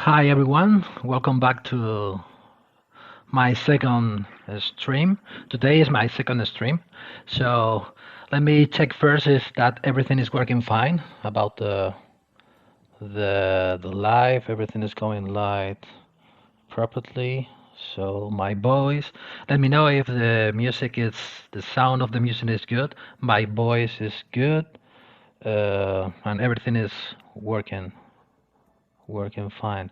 Hi everyone, welcome back to my second stream. Today is my second stream. So let me check first if that everything is working fine about the live. Everything is going live properly. So my voice, let me know if the sound of the music is good. My voice is good, and everything is working fine.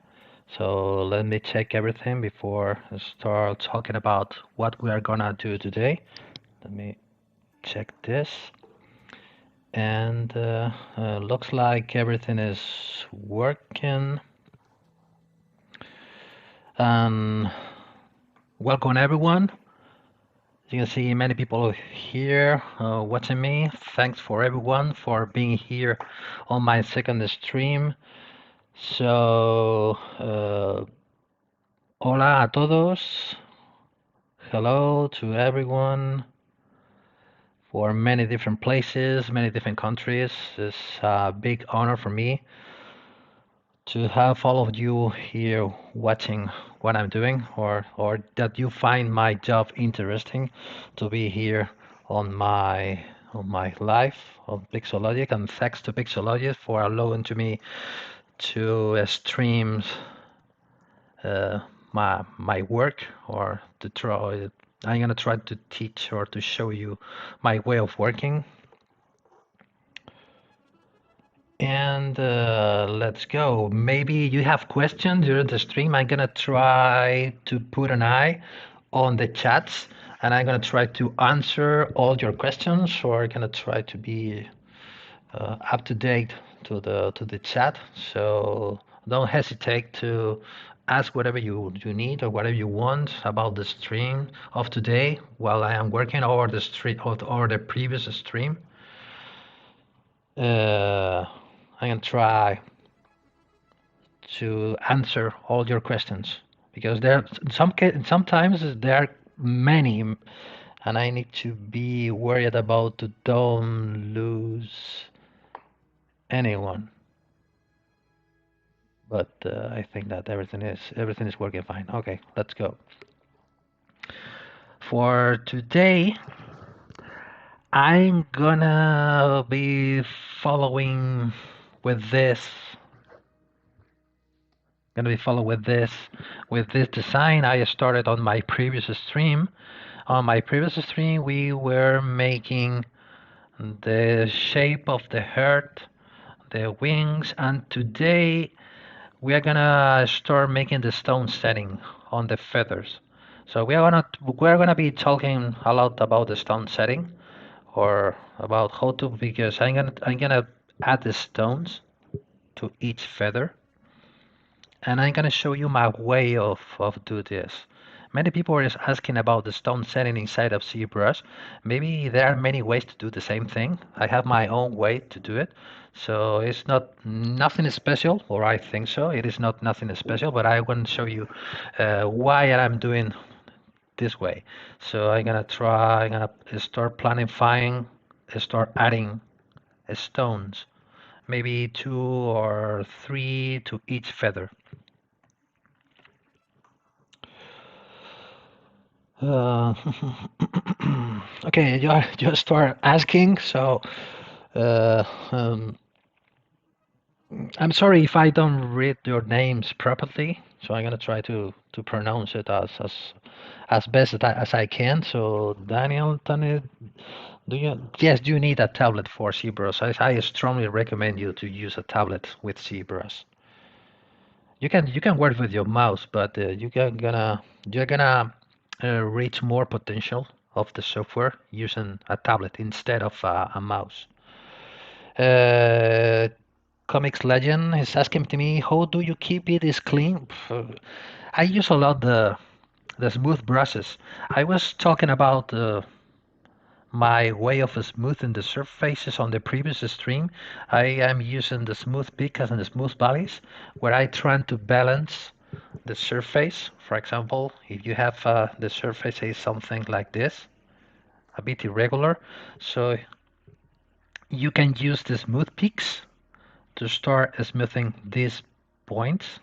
So let me check everything before I start talking about what we are gonna do today. Let me check this. And looks like everything is working. And welcome everyone. You can see many people here watching me. Thanks for everyone for being here on my second stream. So, hola a todos. Hello to everyone for many different places, many different countries. It's a big honor for me to have all of you here watching what I'm doing, or that you find my job interesting to be here on my live on Pixologic. And thanks to Pixologic for allowing to me to stream my work, or to try. I'm gonna try to teach or to show you my way of working. And let's go. Maybe you have questions during the stream. I'm gonna try to put an eye on the chats, and I'm gonna try to answer all your questions, or I'm gonna try to be up to date to the chat. So don't hesitate to ask whatever you need or whatever you want about the stream of today while I am working, or the stream or the previous stream. I'm gonna try to answer all your questions, because sometimes there are many, and I need to be worried about to don't lose anyone. But I think that everything is working fine. Okay, let's go. For today, I'm gonna be following with this. Gonna be following with this design I started on my previous stream. On my previous stream, we were making the shape of the heart, the wings, and today we are gonna start making the stone setting on the feathers. So we're gonna be talking a lot about the stone setting, or about how to, because I'm gonna add the stones to each feather, and I'm gonna show you my way of do this. Many people are asking about the stone setting inside of ZBrush. Maybe there are many ways to do the same thing. I have my own way to do it. So it's not nothing special, or I think so. It is not nothing special, but I want to show you why I'm doing this way. So I'm gonna start planifying, start adding stones, maybe 2 or 3 to each feather. Uh, okay, you start asking. So uh, um, I'm sorry if I don't read your names properly. So I'm gonna try to pronounce it as best as I can. So Daniel, do you? Yes, you need a tablet for ZBrush. I strongly recommend you to use a tablet with ZBrush. You can work with your mouse, but you're gonna reach more potential of the software using a tablet instead of a mouse. Uh, Comics Legend is asking to me, how do you keep it is clean? I use a lot the smooth brushes. I was talking about my way of smoothing the surfaces on the previous stream. I am using the smooth peaks and the smooth valleys, where I try to balance the surface. For example, if you have the surface is something like this, a bit irregular, so you can use the smooth peaks to start smoothing these points.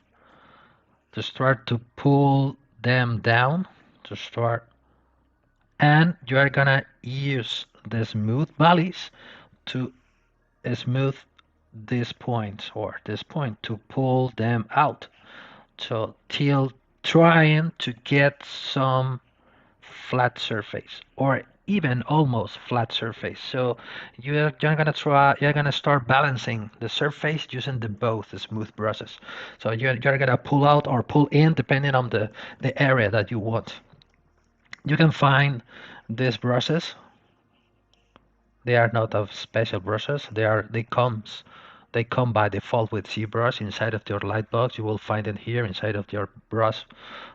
to start to pull them down, to start, and you are gonna use the smooth valleys to smooth this point or this point to pull them out. So till trying to get some flat surface or even almost flat surface. So you're gonna start balancing the surface using the both the smooth brushes. So you're gonna pull out or pull in depending on the area that you want. You can find these brushes. They are not of special brushes. They come by default with ZBrush inside of your lightbox. You will find it here inside of your brush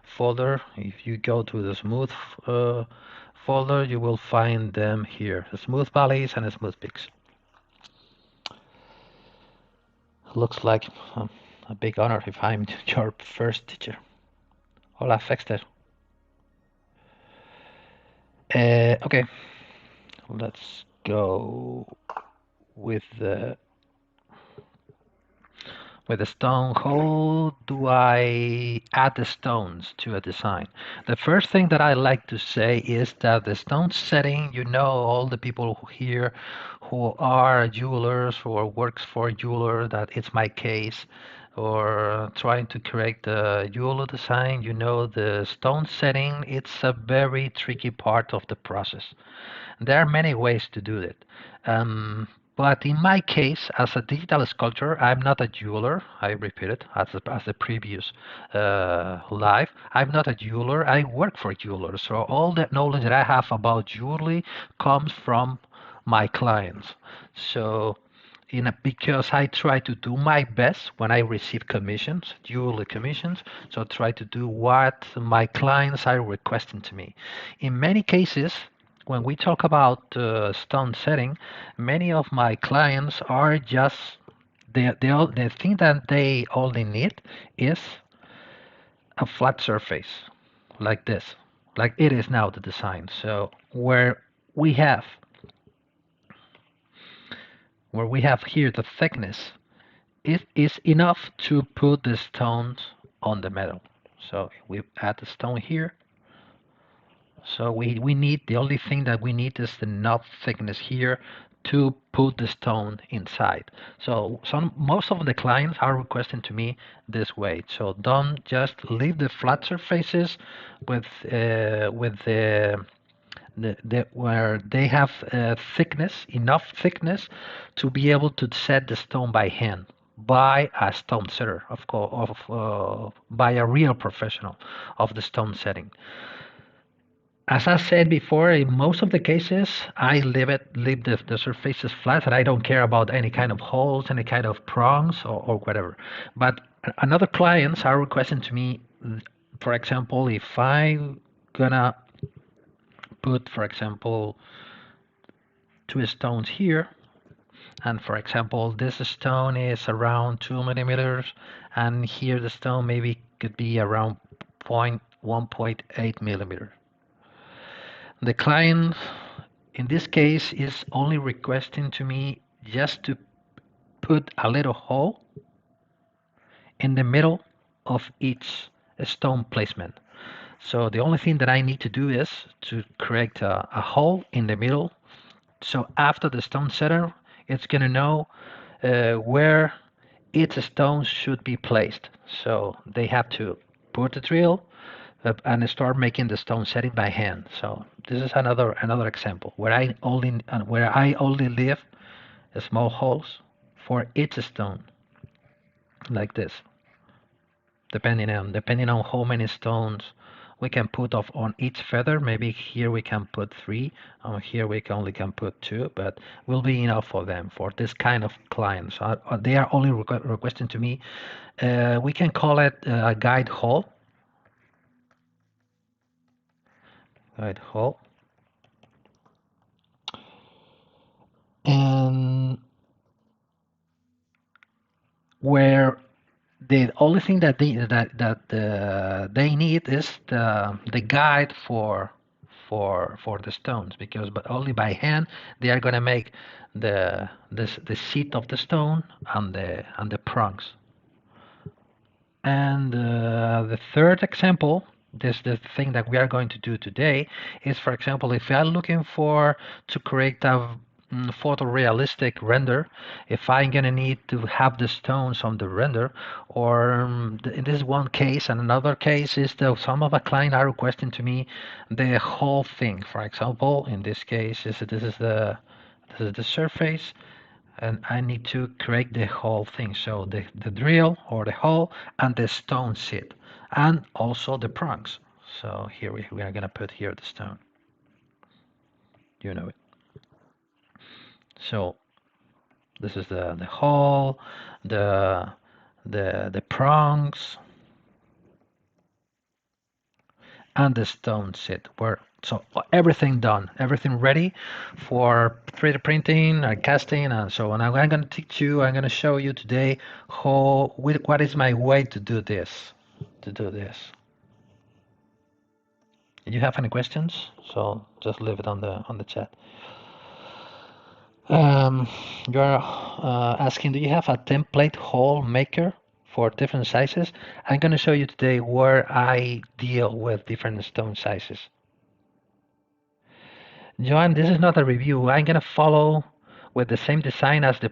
folder. If you go to the smooth folder, you will find them here. The smooth valleys and the smooth peaks. Looks like a big honor if I'm your first teacher. Hola, Fexter. Okay, let's go with the stone. How do I add the stones to a design? The first thing that I like to say is that the stone setting, you know, all the people here who are jewelers or works for a jeweler, that it's my case, or trying to create the jeweler design, you know, the stone setting, it's a very tricky part of the process. There are many ways to do it. Um, but in my case, as a digital sculptor, I'm not a jeweler. I repeat it as the previous live. I'm not a jeweler. I work for jewelers. So all the knowledge that I have about jewelry comes from my clients. So because I try to do my best when I receive commissions, jewelry commissions, so try to do what my clients are requesting to me. In many cases, when we talk about stone setting, many of my clients are just the thing that they only need is a flat surface like this, like it is now the design. So we have where we have here the thickness, it is enough to put the stones on the metal. So we add the stone here. So we need, the only thing that we need is the knot thickness here to put the stone inside. So most of the clients are requesting to me this way. So don't just leave the flat surfaces with where they have enough thickness to be able to set the stone by hand by a stone setter, of course, by a real professional of the stone setting. As I said before, in most of the cases, I leave the surfaces flat, and I don't care about any kind of holes, any kind of prongs, or whatever. But another clients are requesting to me, for example, if I'm gonna put, for example, two stones here, and for example, this stone is around 2 millimeters, and here the stone maybe could be around 1.8 millimeters. The client in this case is only requesting to me just to put a little hole in the middle of each stone placement. So the only thing that I need to do is to create a hole in the middle. So after the stone setter, it's going to know where each stone should be placed. So they have to put the drill and start making the stone setting by hand. So this is another example where I only leave small holes for each stone, like this. Depending on how many stones we can put off on each feather. Maybe here we can put 3, here we only can put 2, but will be enough for them, for this kind of clients. They are only requesting to me. We can call it a guide hole. Guide hole. And where the only thing that they need is the guide for the stones, because but only by hand they are going to make the seat of the stone and the prongs. And the third example, the thing that we are going to do today is, for example, if you are looking for to create a photorealistic render, if I'm gonna need to have the stones on the render, or in this one case, and another case is that some of a client are requesting to me the whole thing. For example, in this case, this is the surface, and I need to create the whole thing. So the drill or the hole and the stone seat, and also the prongs. So here we are gonna put here the stone. You know it. So this is the hole, the the prongs, and the stone seat. Where so everything done, everything ready for 3D printing and casting and so on. I'm going to teach you, I'm going to show you today what is my way to do this. Do you have any questions? So just leave it on the chat. You're asking, do you have a template hole maker for different sizes? I'm going to show you today where I deal with different stone sizes. Joan, this is not a review. I'm gonna follow with the same design uh, as the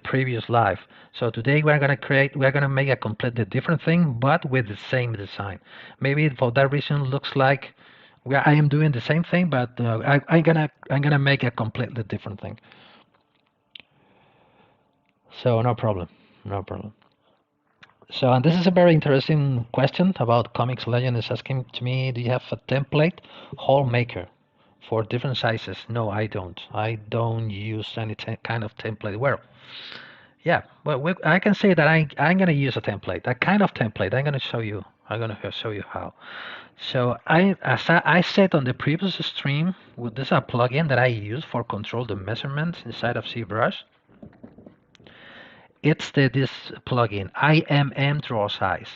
previous live. So today we're gonna make a completely different thing, but with the same design. Maybe for that reason looks like I am doing the same thing, but I'm gonna make a completely different thing. So no problem, no problem. So, and this is a very interesting question about Comics Legend is asking to me, do you have a template hole maker for different sizes? No, I don't. I don't use any kind of template. Well, yeah, well, I can say that I'm going to use a template, a kind of template. I'm going to show you. I'm going to show you how. So as I said on the previous stream, this is a plugin that I use for control the measurements inside of ZBrush. It's this plugin, IMM Draw Size,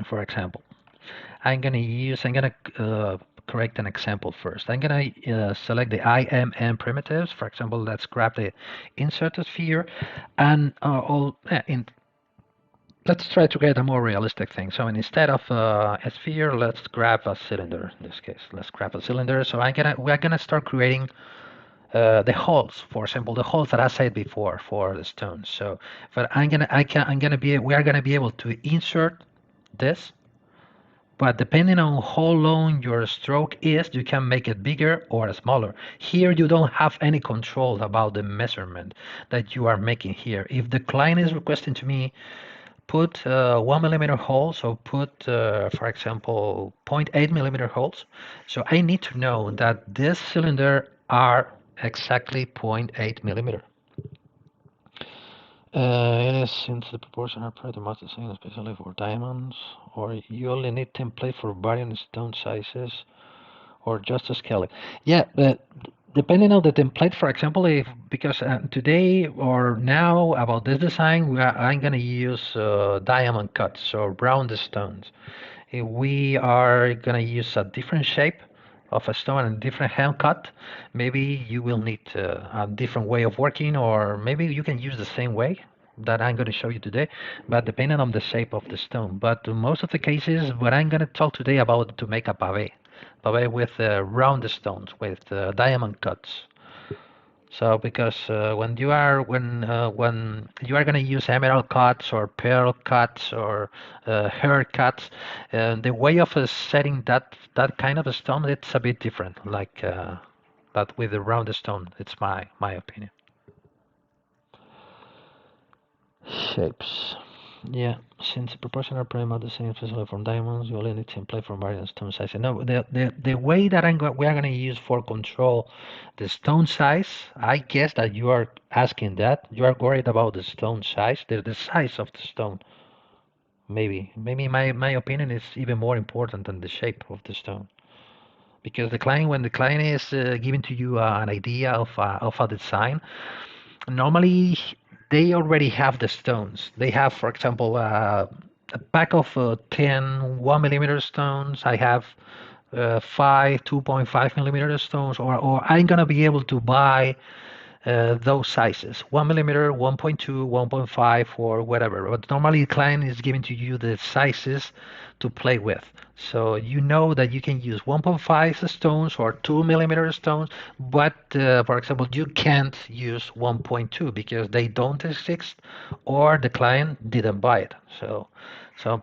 for example. I'm gonna correct an example first. I'm gonna select the IMM primitives. For example, let's grab the inserted sphere, and let's try to get a more realistic thing. So instead of a sphere, let's grab a cylinder. In this case, let's grab a cylinder. So we're gonna start creating the holes, for example, the holes that I said before for the stones. So, but we are gonna be able to insert this, but depending on how long your stroke is, you can make it bigger or smaller. Here you don't have any control about the measurement that you are making here. If the client is requesting to me, put 1mm holes, so put, for example, 0.8mm holes. So I need to know that this cylinder are exactly 0.8mm. It is since the proportion are pretty much the same, especially for diamonds, or you only need template for varying stone sizes, or just to scale it. Yeah, but depending on the template, for example, if because today or now about this design, I'm gonna use diamond cuts, so round stones. If we are gonna use a different shape of a stone and different hand cut, maybe you will need a different way of working, or maybe you can use the same way that I'm going to show you today, but depending on the shape of the stone. But most of the cases, what I'm going to talk today about to make a pave with round stones, with diamond cuts. So because when you are going to use emerald cuts or pearl cuts or hair cuts, the way of setting that kind of a stone, it's a bit different. Like but with the round stone, it's my opinion. Shapes. Yeah, since the proportion are pretty much the same, especially from diamonds, you only need template for various stone sizes. No, the way that we are going to use for control the stone size, I guess that you are asking that. You are worried about the stone size, the size of the stone. Maybe my opinion is even more important than the shape of the stone. Because when the client is giving to you an idea of a design, normally they already have the stones. They have, for example, a pack of 10 1mm stones. I have 5 2.5mm stones, or I'm gonna be able to buy those sizes, 1 millimeter, 1.2, 1.5, or whatever. But normally the client is giving to you the sizes to play with. So you know that you can use 1.5 stones or 2 millimeter stones, but for example, you can't use 1.2 because they don't exist or the client didn't buy it. So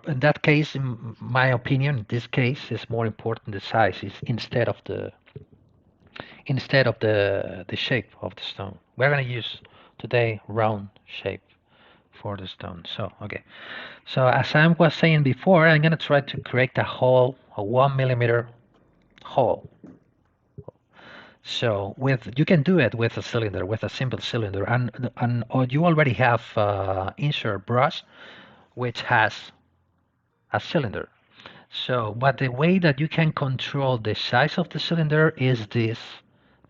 in that case, in my opinion, in this case, is more important the size is instead of the shape of the stone. We're going to use today round shape for the stone. So okay. So as I was saying before, I'm going to try to create a hole, a 1 millimeter hole. So with you can do it with a cylinder, with a simple cylinder, and or you already have insert brush which has a cylinder. So, but the way that you can control the size of the cylinder is this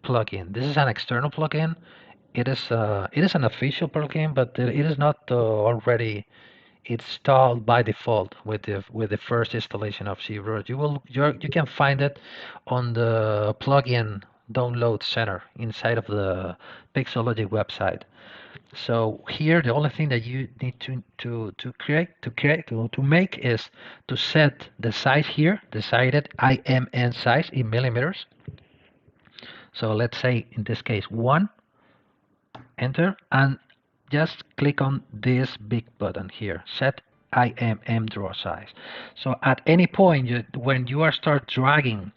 plugin. This is an external plugin. It is an official plugin, but it is not already installed by default with the first installation of ZBrush. You can find it on the plugin download center inside of the Pixologic website. So here, the only thing that you need to make is to set the size here, decided IMN size in millimeters. So let's say in this case 1, enter, and just click on this big button here, set IMM draw size. So at any point when you are start dragging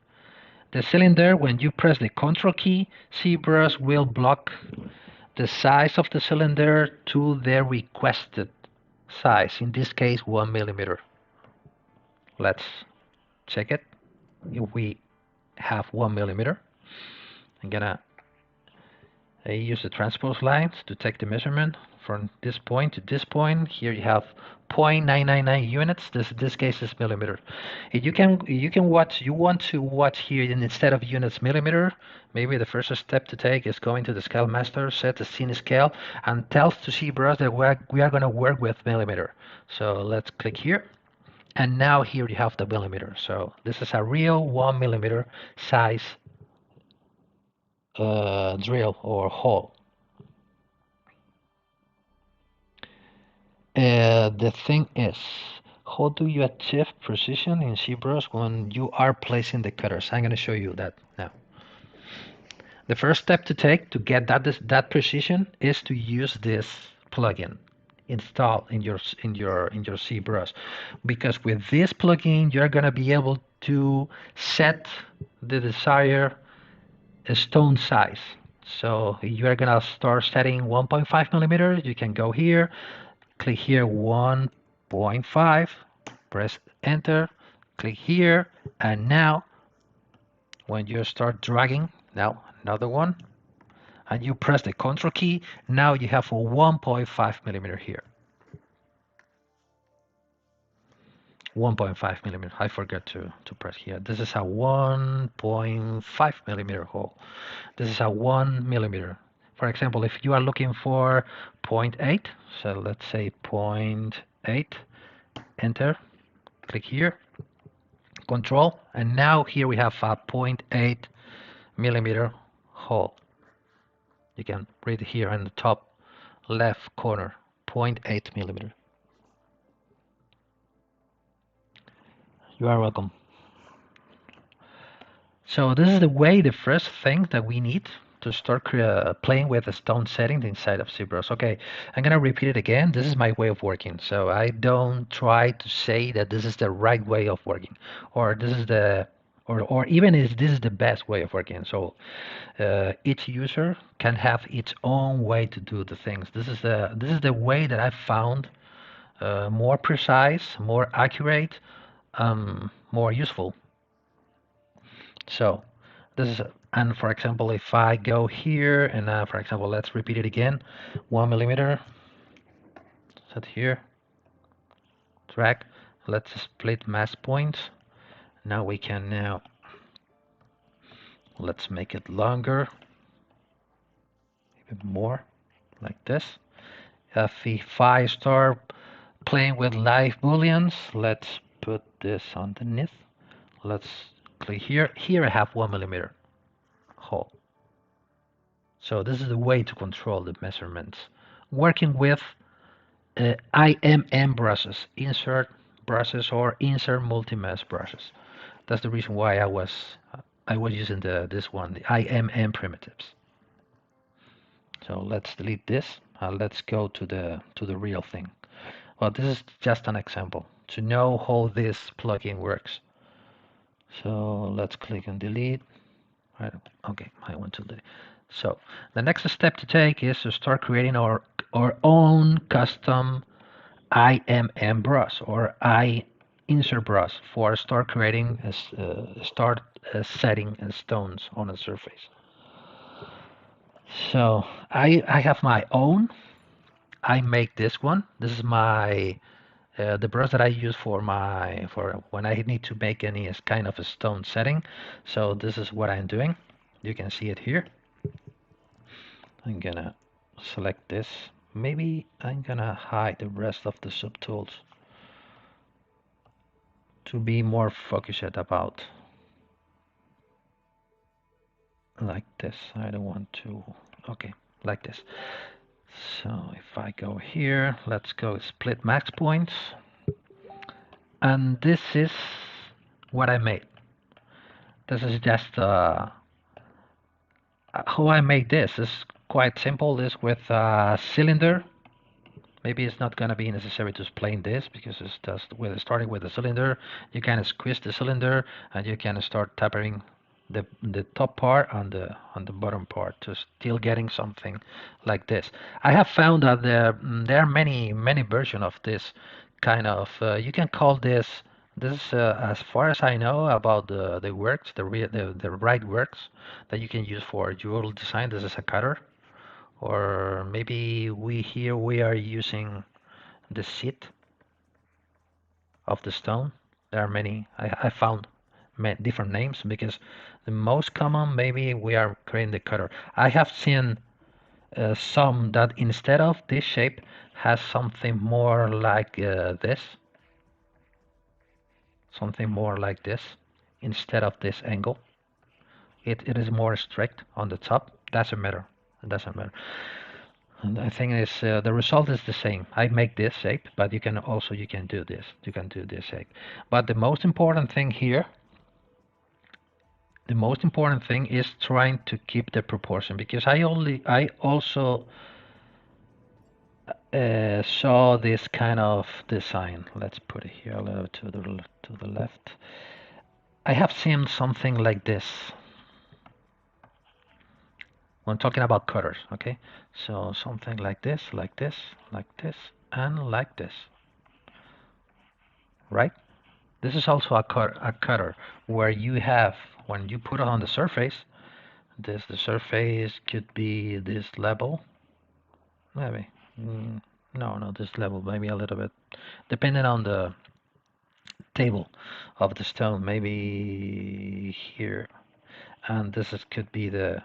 the cylinder, when you press the Control key, ZBrush will block the size of the cylinder to the requested size, in this case 1 millimeter. Let's check it. If we have 1 millimeter, I'm gonna use the transpose lines to take the measurement from this point to this point. Here you have 0.999 units. This case is millimeter. If you want to watch here instead of units millimeter, maybe the first step to take is going to the scale master, set the scene scale, and tells to ZBrush that we are going to work with millimeter. So let's click here. And now here you have the millimeter. So this is a real 1 millimeter size drill or hole. The thing is, how do you achieve precision in ZBrush when you are placing the cutters? I'm going to show you that now. The first step to take to get that precision is to use this plugin installed in your ZBrush, because with this plugin you're going to be able to set the desired stone size. So you're going to start setting 1.5 millimeters. You can go here, click here 1.5, press enter, click here, and now when you start dragging, now another one, and you press the Control key, now you have a 1.5 millimeter here. 1.5 millimeter. I forgot to press here. This is a 1.5 millimeter hole. This is a 1 millimeter. For example, if you are looking for 0.8, so let's say 0.8, enter, click here, control, and now here we have a 0.8 millimeter hole. You can read here in the top left corner, 0.8 millimeter. You are welcome. So this is the first thing that we need to start playing with the stone settings inside of ZBrush. Okay, I'm gonna repeat it again. This is my way of working. So I don't try to say that this is the right way of working, or this is the, or even if this is the best way of working. So each user can have its own way to do the things. This is the way that I found more precise, more accurate, more useful. So this is, and for example, if I go here and for example, let's repeat it again, 1 millimeter, set here, drag, let's split mass points. Now we can let's make it longer, even more, like this. If I start playing with live booleans, let's put this underneath. Let's click here. Here I have 1 millimeter hole. So this is the way to control the measurements. Working with IMM brushes, insert brushes or insert multi-mesh brushes. That's the reason why I was using this one, the IMM primitives. So let's delete this. Let's go to the real thing. Well, this is just an example to know how this plugin works. So let's click on delete. Right. Okay, I want to delete. So the next step to take is to start creating our own custom IMM brush or I insert brush for start creating start setting stones on a surface. So I have my own. I make this one. This is my the brush that I use for when I need to make any kind of a stone setting. So this is what I'm doing. You can see it here. I'm gonna select this. Maybe I'm gonna hide the rest of the subtools to be more focused about like this. I don't want to, okay, like this. So if I go here, let's go split max points. And this is what I made. This is just how I make this. It's quite simple. This with a cylinder. Maybe it's not going to be necessary to explain this because it's just with starting with the cylinder. You can squeeze the cylinder and you can start tapping the top part on the bottom part to still getting something like this. I have found that there are many versions of this kind of. You can call this. This is as far as I know about the works, the right works that you can use for jewel design. This is a cutter, or maybe we are using the seat of the stone. There are many. I found different names because the most common maybe we are creating the cutter. I have seen some that instead of this shape has something more like this, something more like this instead of this angle. It is more strict on the top. Doesn't matter. It doesn't matter. And I think is the result is the same. I make this shape, but you can also you can do this. You can do this shape. But the most important thing here, the most important thing is trying to keep the proportion because I also saw this kind of design. Let's put it here a little to the left. I have seen something like this when talking about cutters. Okay, so something like this, like this, like this, and like this. Right? This is also a cutter where you have, when you put it on the surface, the surface could be this level, maybe. No, this level, maybe a little bit, depending on the table of the stone, maybe here, and could be the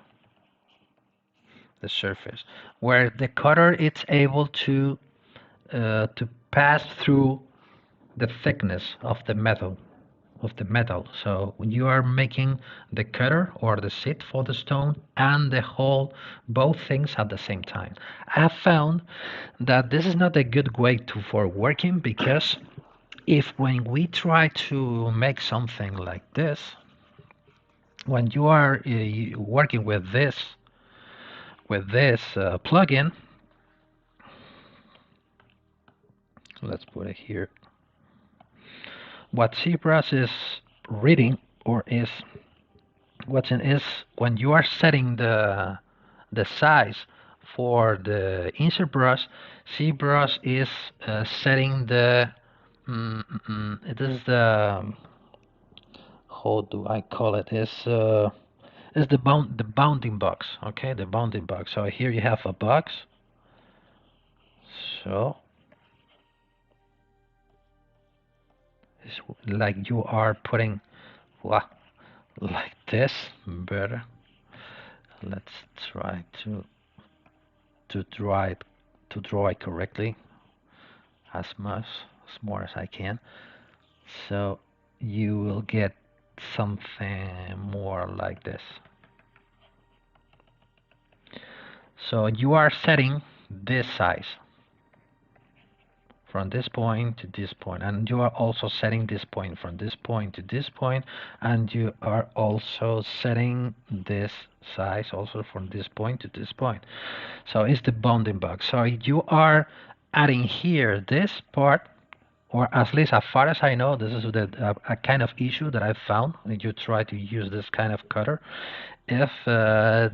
surface, where the cutter it's able to pass through the thickness of the metal. So when you are making the cutter or the seat for the stone and the hole, both things at the same time. I have found that this is not a good way for working because if when we try to make something like this, when you are working with this plugin, let's put it here. What ZBrush is reading or is what's in is when you are setting the size for the insert brush, ZBrush is setting the it is the how do I call it is the bounding box. Okay, the bounding box. So here you have a box. So it's like you are putting like this better. Let's try to draw it correctly as more as I can. So you will get something more like this. So you are setting this size from this point to this point, and you are also setting this point from this point to this point, and you are also setting this size also from this point to this point. So it's the bounding box. So you are adding here this part, or at least as far as I know, this is a kind of issue that I found when you try to use this kind of cutter. If the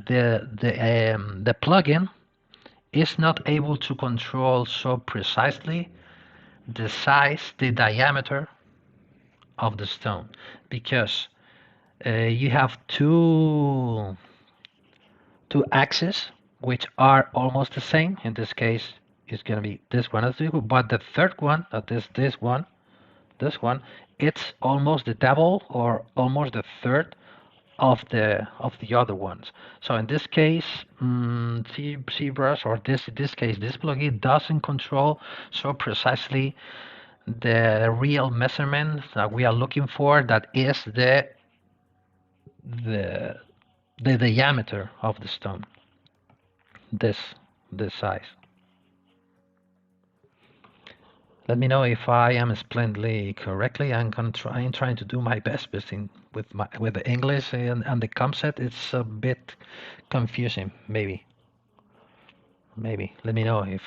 plugin is not able to control so precisely the size, the diameter of the stone, because you have two axes which are almost the same. In this case, it's going to be this one as equal, but the third one, that is this one, it's almost the double or almost the third of the other ones. So in this case, ZBrush, or this case, this plugin doesn't control so precisely the real measurement that we are looking for, that is the the diameter of the stone, this size. Let me know if I am explaining correctly. I'm trying to do my best, but with the English and the concept, it's a bit confusing. Maybe let me know if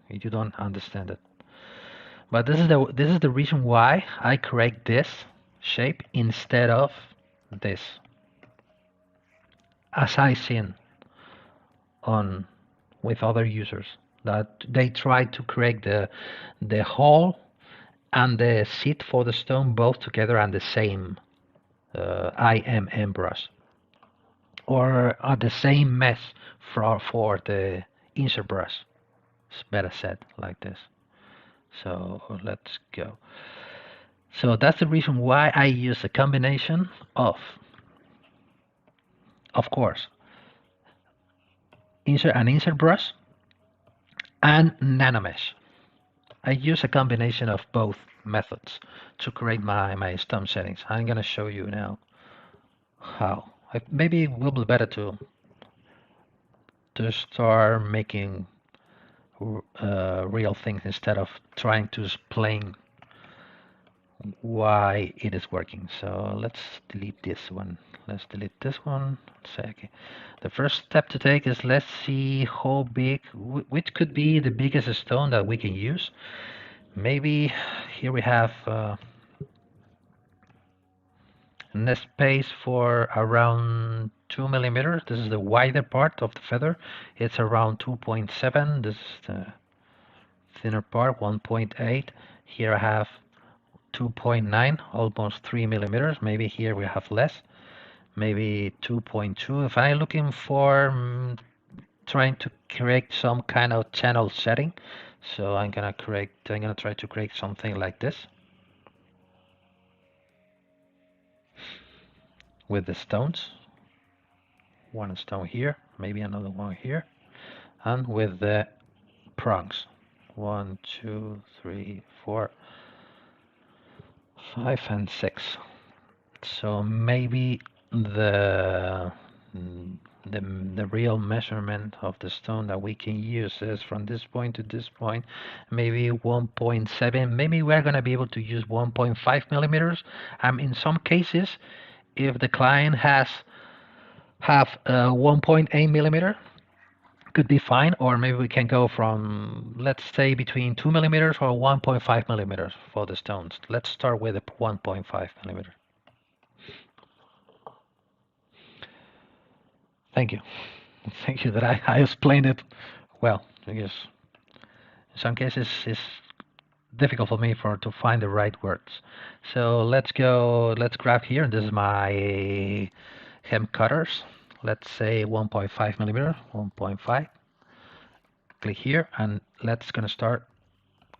you don't understand it. But this is the reason why I create this shape instead of this, as I seen on with other users, that they try to create the hole and the seat for the stone both together and the same IMM brush, or the same mesh for the insert brush. It's better said like this. So let's go. So that's the reason why I use a combination of course, insert brush and nanomesh. I use a combination of both methods to create my stone settings. I'm gonna show you now how. Maybe it will be better to start making real things instead of trying to explain why it is working. So let's delete this one. Let's delete this one. Say okay. The first step to take is, let's see how big, which could be the biggest stone that we can use. Maybe here we have a space for around 2 millimeters. This is the wider part of the feather. It's around 2.7. This is the thinner part, 1.8. Here I have 2.9, almost 3 millimeters. Maybe here we have less, maybe 2.2. If I'm looking for trying to create some kind of channel setting, so I'm gonna try to create something like this with the stones. One stone here, maybe another one here, and with the prongs. 1, 2, 3, 4, 5, and 6. So maybe the real measurement of the stone that we can use is from this point to this point, maybe 1.7. Maybe we're going to be able to use 1.5 millimeters. In some cases, if the client have 1.8 millimeter, could be fine. Or maybe we can go from, let's say, between 2 millimeters or 1.5 millimeters for the stones. Let's start with a 1.5 millimeter. Thank you. Thank you that I explained it well, because in some cases it's difficult for me to find the right words. So let's grab here. This is my hem cutters. Let's say 1.5 millimeter, 1.5. Click here, and let's gonna start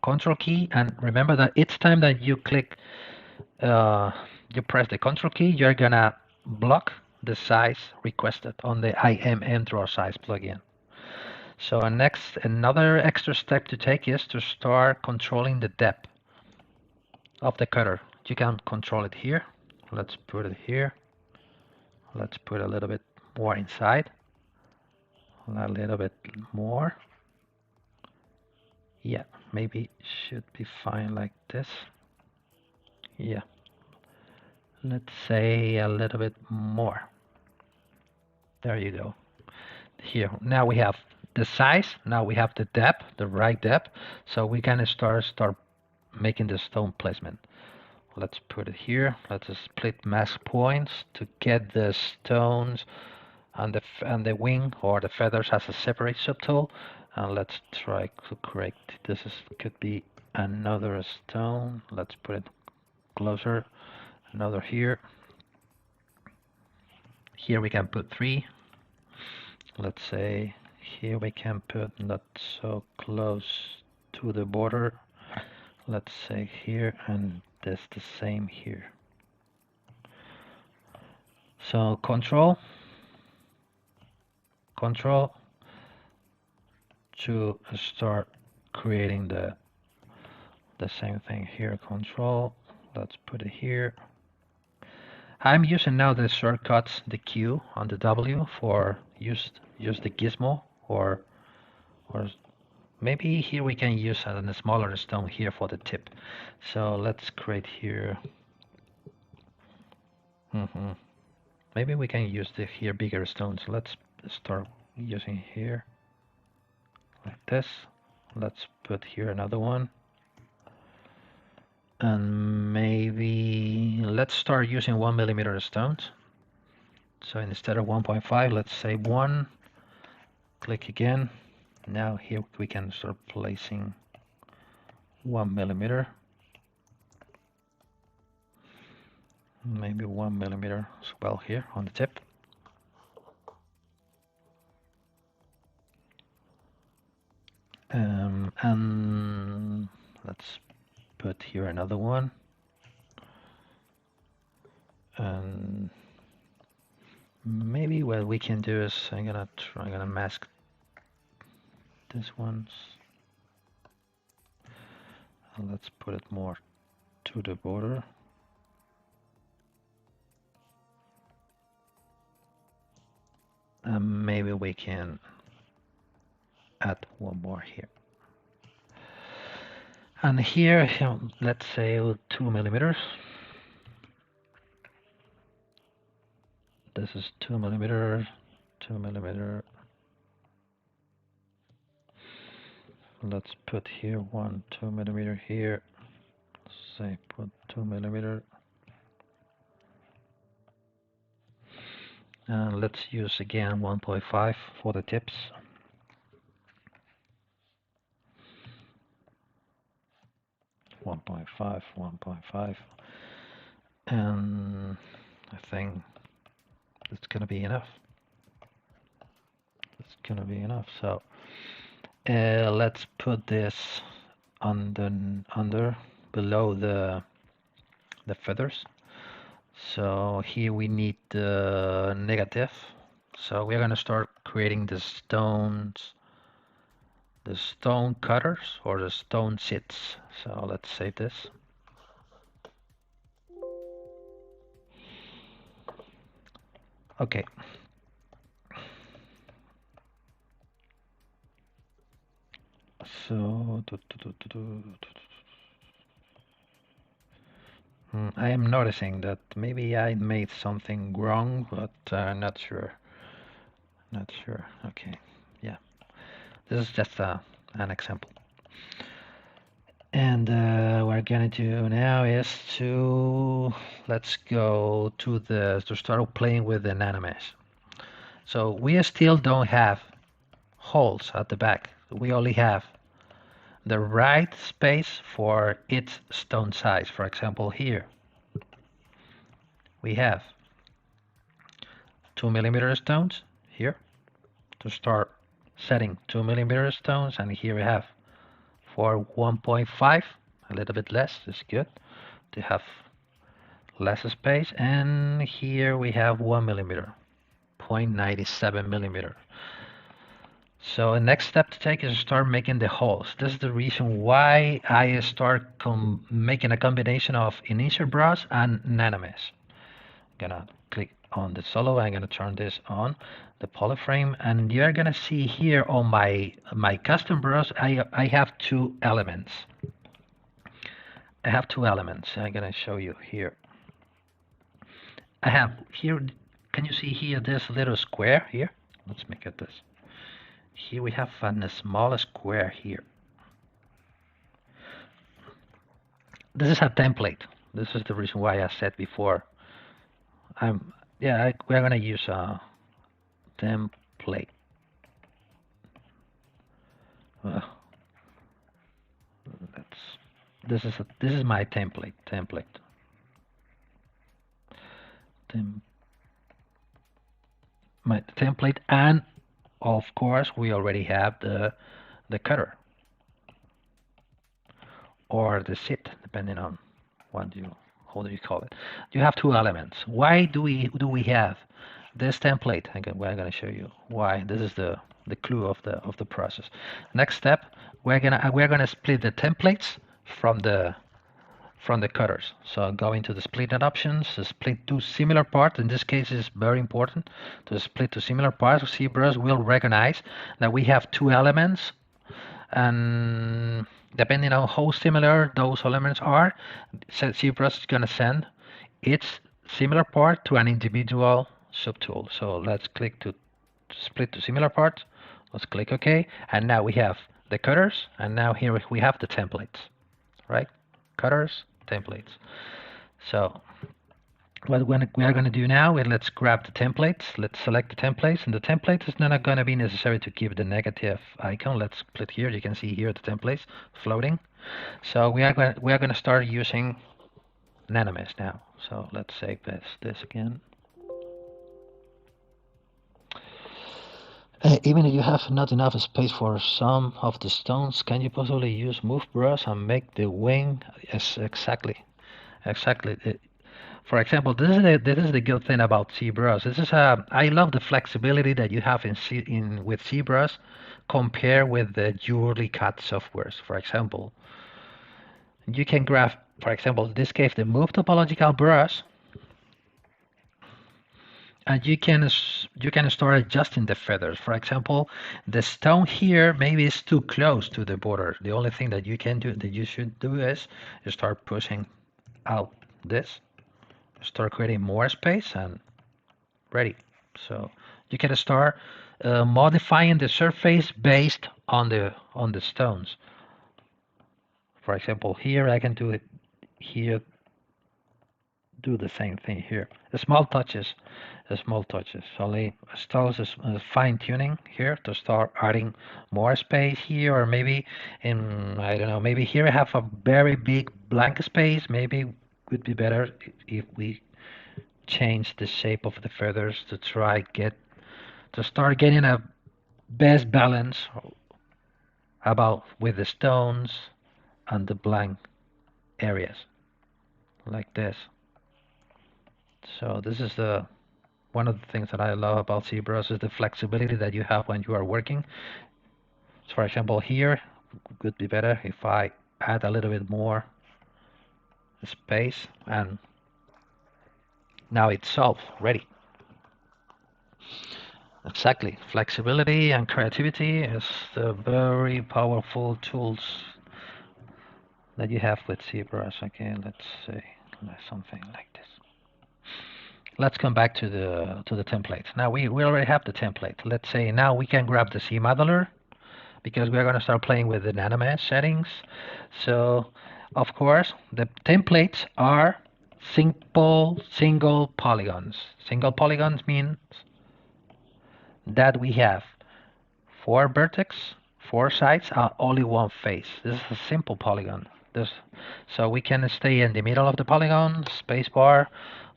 Control key. And remember that each time that you click, you press the Control key, you're gonna block the size requested on the IMM draw size plugin. So another extra step to take is to start controlling the depth of the cutter. You can control it here. Let's put it here. Let's put a little bit more inside. a little bit more. Yeah, maybe should be fine like this. Yeah, let's say a little bit more. There you go. Here, now we have the size, now we have the depth, the right depth, so we can start making the stone placement. Let's put it here. Let's split mask points to get the stones and the wing or the feathers as a separate subtool. And let's try to correct. This could be another stone. Let's put it closer. Another here. Here we can put 3. Let's say here we can put not so close to the border. Let's say here, and that's the same here. So control to start creating the same thing here. Control, let's put it here. I'm using now the shortcuts, the Q on the W for use the gizmo, or maybe here we can use a smaller stone here for the tip. So let's create here. Maybe we can use the here bigger stones. Let's start using here like this. Let's put here another one. And maybe let's start using 1mm stones. So instead of 1.5, let's say 1. Click again. Now here we can start placing 1mm. Maybe 1mm as well here on the tip. And let's put here another one. And maybe what we can do is I'm gonna mask this one. And let's put it more to the border. And maybe we can add one more here. And here, let's say 2mm. This is 2mm, 2mm. Let's put here 2mm here. Say put 2mm. And let's use again 1.5 for the tips. One point five, and I think it's gonna be enough. It's gonna be enough. So let's put this under below the feathers. So here we need the negative. So we're gonna start creating the stones, the stone cutters or the stone sits. So let's save this. Okay. So I am noticing that maybe I made something wrong, but not sure. Not sure. Okay. Yeah. This is just an example. And what we're gonna do now is let's go to start playing with the animation. So we still don't have holes at the back. We only have the right space for its stone size. For example, here we have 2mm stones here to start setting 2mm stones, and here we have for 1.5, a little bit less is good to have less space, and here we have 1mm, 0.97mm. So the next step to take is to start making the holes. This is the reason why I start making a combination of initial brush and nanomesh. Gonna click on the solo. I'm gonna turn this on the polyframe, and you're gonna see here on my custom brush, I have two elements. I have two elements. I'm gonna show you here. I have here. Can you see here this little square here? Let's make it this. Here we have a small square here. This is a template. This is the reason why I said before. We're gonna use a template. This is my template. My template, and of course we already have the cutter or the sit, depending on how do you call it. You have two elements. Why do we have this template? Again, we're going to show you why. This is the clue of the process. Next step, we're gonna split the templates from the cutters. So go into the split options, split two similar parts. In this case, it's very important to split two similar parts. ZBrush will recognize that we have two elements, and depending on how similar those elements are, ZBrush is going to send its similar part to an individual subtool. So let's click to split to similar parts. Let's click OK, and now we have the cutters, and now here we have the templates, right? Cutters, templates. So what we are going to do now is let's grab the templates. Let's select the templates, and the template is not going to be necessary to keep the negative icon. Let's split here. You can see here the templates floating. So we are going to start using Nanomesh now. So let's save this again. Even if you have not enough space for some of the stones, can you possibly use Move Brush and make the wing? Yes, exactly. For example, this is the good thing about ZBrush. I love the flexibility that you have with ZBrush compared with the purely CAD softwares. For example, you can grab, for example, in this case, the Move Topological Brush, and you can start adjusting the feathers. For example, the stone here maybe is too close to the border. The only thing that you should do is you start pushing out this, start creating more space, and ready. So you can start modifying the surface based on the stones. For example, here I can do it here. Do the same thing here. The small touches. Only starts fine tuning here to start adding more space here, or maybe I don't know. Maybe here I have a very big blank space. Maybe it would be better if we change the shape of the feathers to start getting a best balance with the stones and the blank areas, like this. So this is one of the things that I love about ZBrush is the flexibility that you have when you are working. So for example, here it would be better if I add a little bit more space, and now it's solved, ready. Exactly, flexibility and creativity is the very powerful tools that you have with ZBrush. Okay, let's say something like this. Let's come back to the template. Now we already have the template. Let's say now we can grab the Z modeler, because we're going to start playing with the Nanomesh settings. So of course the templates are single polygons. Single polygons means that we have 4 vertex, 4 sides, only one face. This is a simple polygon. So we can stay in the middle of the polygon, spacebar.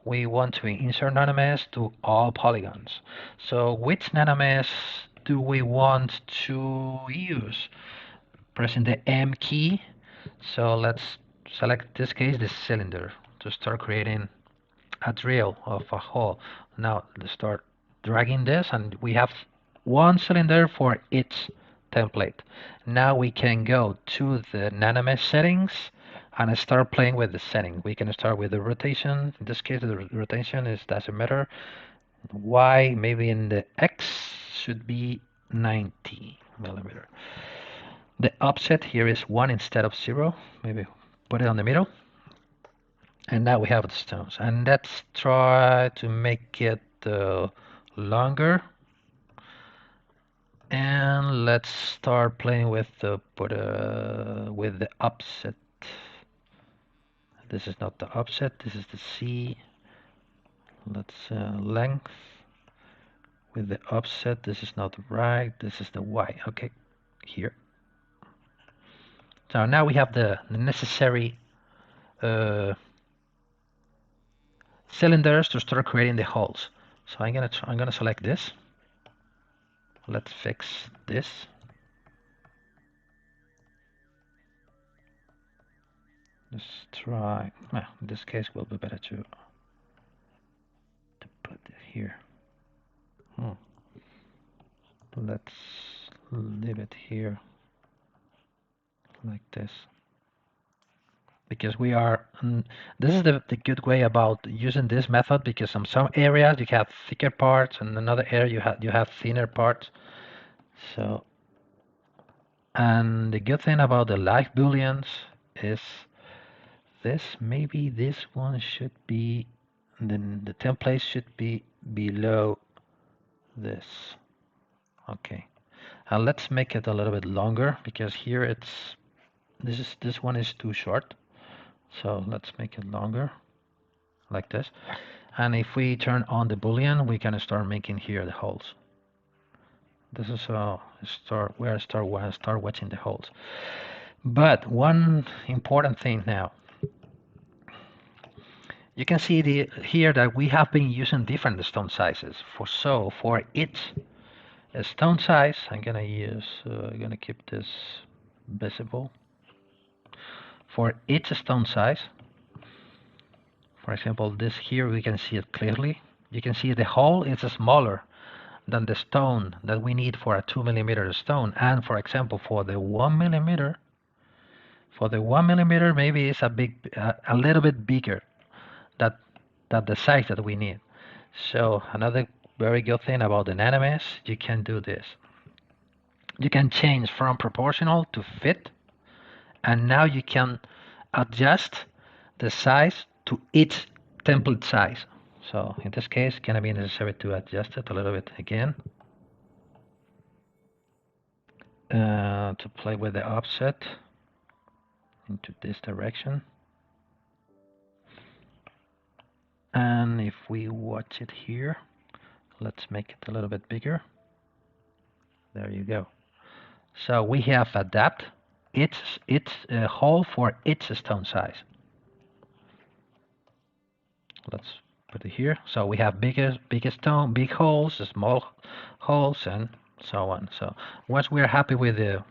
We want to insert Nanomesh to all polygons. So which Nanomesh do we want to use? Pressing the M key. So let's select, this case, the cylinder, to start creating a drill of a hole. Now let's start dragging this, and we have one cylinder for each template. Now we can go to the Nanomesh settings, and I start playing with the setting. We can start with the rotation. In this case, the rotation doesn't matter. Y, maybe in the X should be 90 millimeter. The offset here is 1 instead of 0. Maybe put it on the middle. And now we have the stones. And let's try to make it longer. And let's start playing with the offset. This is not the offset. This is the C. Let's length with the offset. This is not right. This is the Y. Okay, here. So now we have the necessary cylinders to start creating the holes. So I'm gonna select this. Let's fix this. Let's try. In this case, will be better to put it here. Let's leave it here like this. Because we are, this is the good way about using this method, because in some areas you have thicker parts and another area you have thinner parts. So, and the good thing about the live booleans is this, maybe this one should be, then the template should be below this. Okay, and let's make it a little bit longer, because here it's, this one is too short. So let's make it longer, like this. And if we turn on the boolean, we can start making here the holes. This is where I start watching the holes. But one important thing now, you can see here that we have been using different stone sizes. For each stone size, I'm gonna keep this visible. For each stone size, for example, this here, we can see it clearly. You can see the hole is smaller than the stone that we need for a 2 millimeter stone. And for example, for the 1 millimeter, maybe it's a little bit bigger than the size that we need. So another very good thing about the NanoMesh, you can do this. You can change from proportional to fit, and now you can adjust the size to each template size. So in this case, it's gonna be necessary to adjust it a little bit again to play with the offset into this direction. And if we watch it here, let's make it a little bit bigger. There you go. So we have adapt its hole for its stone size. Let's put it here. So we have big stone, big holes, small holes, and so on. So once we are happy with the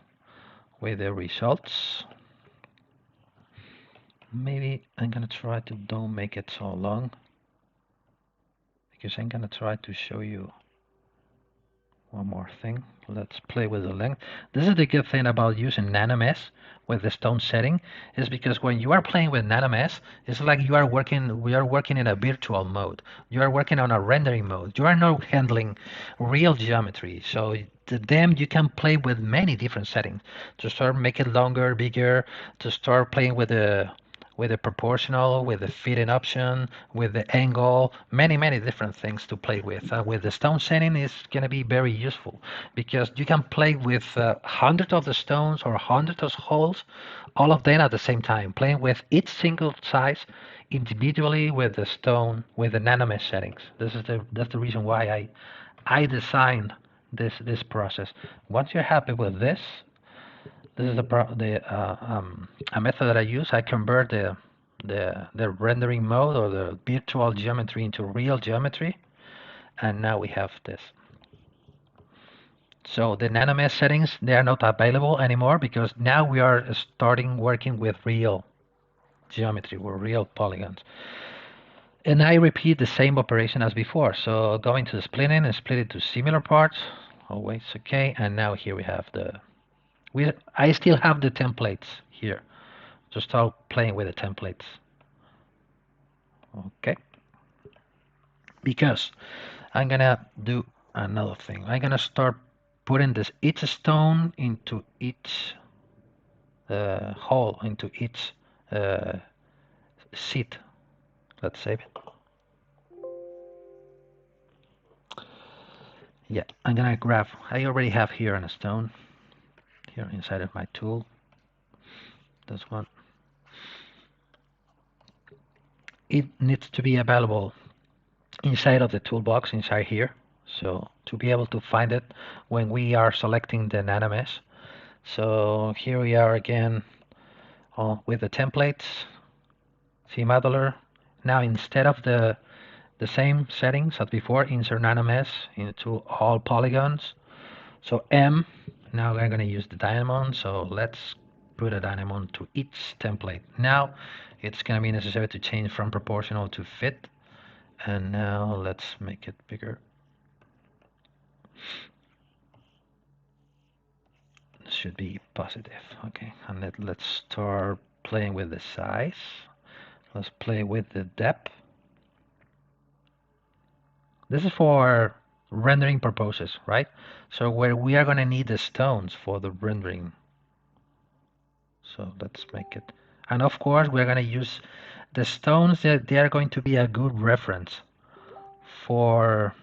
results, maybe I'm gonna try to don't make it so long, because I'm gonna try to show you one more thing. Let's play with the length. This is the good thing about using NanoMesh with the stone setting, is because when you are playing with NanoMesh, it's like we are working in a virtual mode. You are working on a rendering mode. You are not handling real geometry. So then you can play with many different settings to start making it longer, bigger, to start playing with the proportional, with the fitting option, with the angle, many different things to play with. With the stone setting, is going to be very useful, because you can play with hundreds of the stones or hundreds of holes, all of them at the same time, playing with each single size individually with the stone, with the NanoMesh settings. That's the reason why I designed this process. Once you're happy with this, this is a method that I use. I convert the rendering mode or the virtual geometry into real geometry, and now we have this. So the NanoMesh settings, they are not available anymore, because now we are starting working with real geometry or real polygons. And I repeat the same operation as before. So going to the splitting and split it to similar parts. Always okay. And now here we have I still have the templates here. to start playing with the templates. Okay, because I'm gonna do another thing. I'm gonna start putting this each stone into each hole, into each seat. Let's save it. Yeah, I'm gonna grab, I already have here a stone here inside of my tool. This one. It needs to be available inside of the toolbox inside here. So to be able to find it when we are selecting the nanomesh. So here we are again with the templates, see modular. Now instead of the same settings as before, insert nanomesh into all polygons. So M, now we're going to use the dynamo. So let's put a dynamo to each template. Now it's going to be necessary to change from proportional to fit. And now let's make it bigger. This should be positive. Okay, and let's start playing with the size. Let's play with the depth. This is for rendering purposes, right? So where we are going to need the stones for the rendering. So let's make it. And of course, we're going to use the stones that they are going to be a good reference for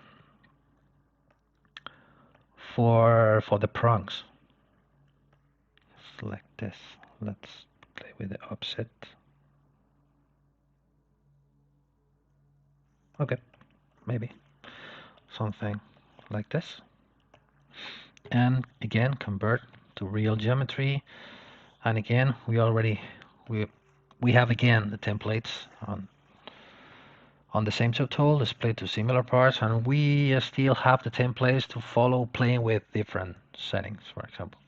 the prongs. Select this. Let's play with the offset. Okay, maybe something like this. And again, convert to real geometry. And again, we have again the templates on the same subtool displayed to similar parts, and we still have the templates to follow playing with different settings, for example.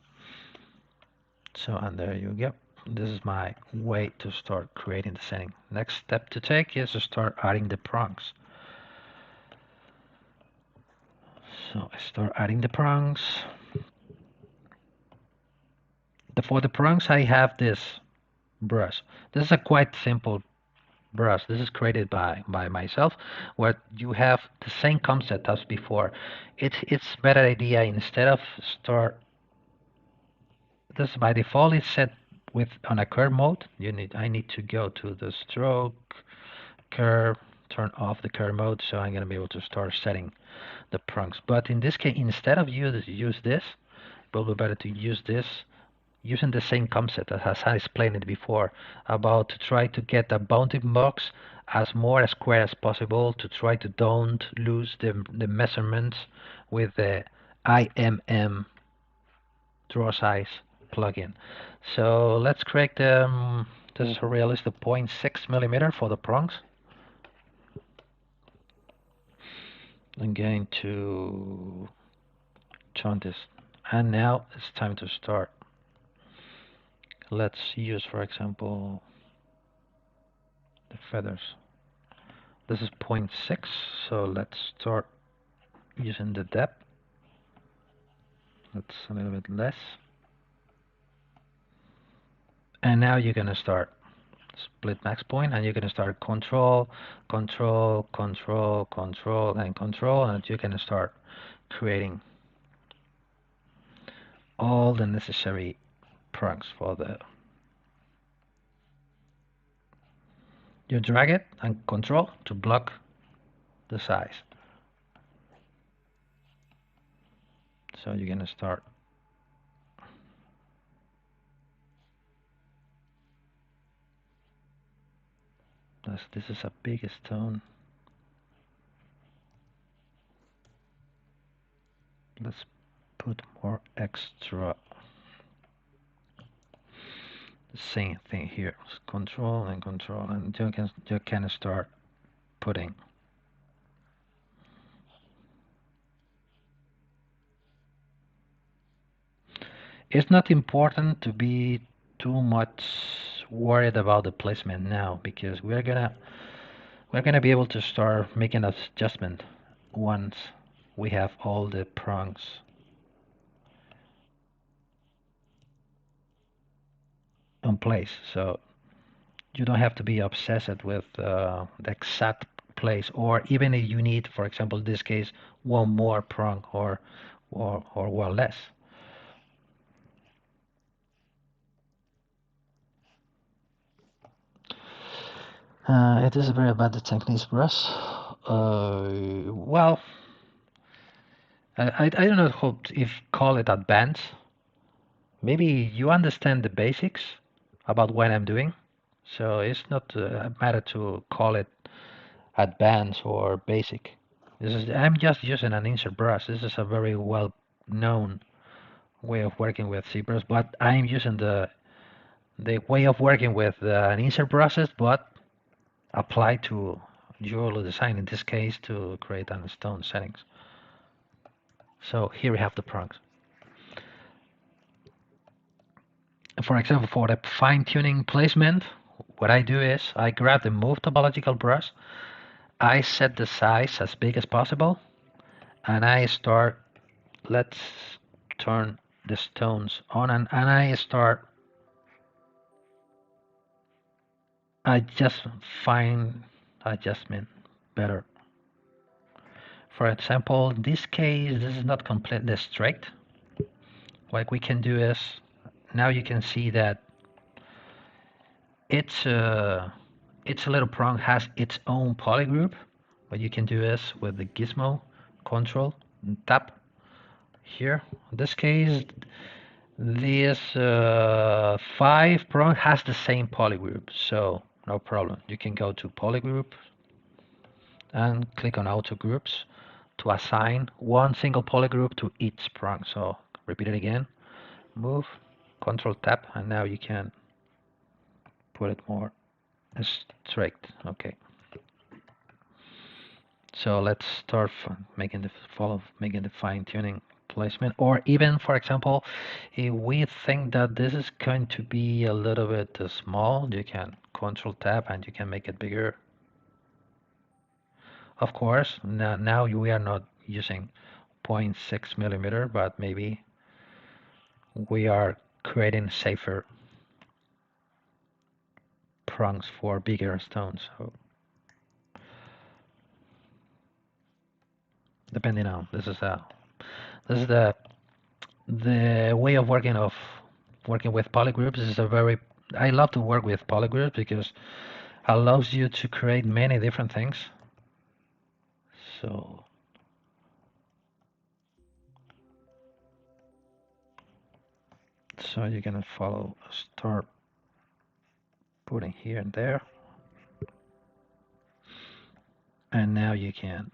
So, and there you go. This is my way to start creating the setting. Next step to take is to start adding the prongs. So I start adding the prongs. For the prongs, I have this brush. This is a quite simple brush. This is created by myself, where you have the same concept as before. It's better idea instead of start. This by default is set with on a curve mode. I need to go to the stroke, curve, turn off the curve mode, so I'm gonna be able to start setting the prongs. But in this case, instead of use this, it will be better to use this using the same concept as I explained it before, about to try to get a bounding box as more square as possible, to try to don't lose the measurements with the IMM draw size plugin. So let's create this is a realistic 0.6 millimeter for the prongs. I'm going to turn this, and now it's time to start. Let's use, for example, the feathers. This is 0.6, so let's start using the depth. That's a little bit less. And now you're going to start split max point, and you're going to start control, control, control, control, and control, and you're going to start creating all the necessary prongs for the. You drag it and control to block the size. So you're going to start. This is a big stone. Let's put more extra. The same thing here. Control and control, and you can start putting. It's not important to be too much worried about the placement now, because we're gonna be able to start making an adjustment once we have all the prongs in place. So You don't have to be obsessed with the exact place, or even if you need, for example, in this case, one more prong or one less. It is very bad the techniques brush. Well, I don't know how if call it advanced. Maybe you understand the basics about what I'm doing, so it's not a matter to call it advanced or basic. I'm just using an insert brush. This is a very well known way of working with ZBrush, but I'm using the way of working with an insert process, but applied to your design, in this case to create an stone settings. So here we have the prongs. For example, for the fine-tuning placement, what I do is I grab the move topological brush, I set the size as big as possible, and I start, let's turn the stones on, and I start, I just find adjustment better. For example, in this case, this is not completely straight. What we can do is, now you can see that its little prong has its own polygroup. What you can do is with the gizmo control tap here. In this case, this 5 prong has the same polygroup, so no problem. You can go to polygroup and click on auto groups to assign one single polygroup to each prong. So repeat it again, move, control tap, and now you can put it more straight. Okay. So let's start making the fine-tuning placement, or even, for example, if we think that this is going to be a little bit small, you can control tab and you can make it bigger. Of course, now we are not using 0.6 millimeter, but maybe we are creating safer prongs for bigger stones. So depending on this is the way of working with polygroups. Is a very, I love to work with polygroups because it allows you to create many different things. So you're gonna follow, start putting here and there, and now you can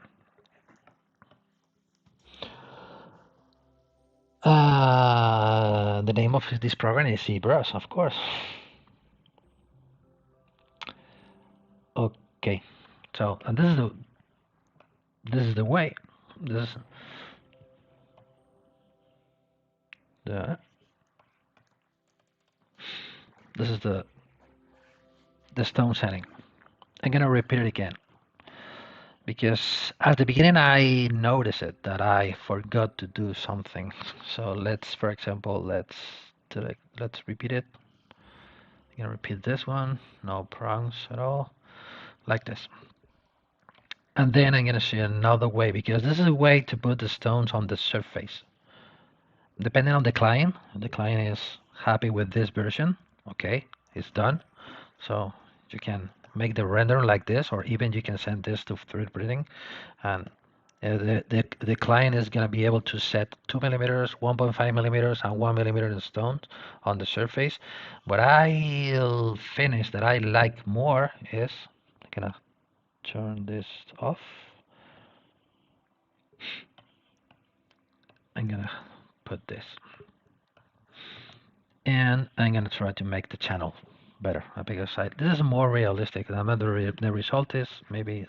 the name of this program is ZBrush, of course. Okay, so, and this is the way. This is the stone setting. I'm gonna repeat it again because at the beginning I noticed it that I forgot to do something. So let's, for example, let's repeat it. I'm gonna repeat this one, no prongs at all, like this. And then I'm gonna show you another way, because this is a way to put the stones on the surface. Depending on the client is happy with this version. Okay, it's done. So you can make the render like this, or even you can send this to 3D printing, and the client is going to be able to set 2 millimeters, 1.5 millimeters, and 1 millimeter stones on the surface. What I'll finish that I like more is, I'm gonna turn this off. I'm gonna put this, and I'm gonna try to make the channel better, because this is more realistic. The result is, maybe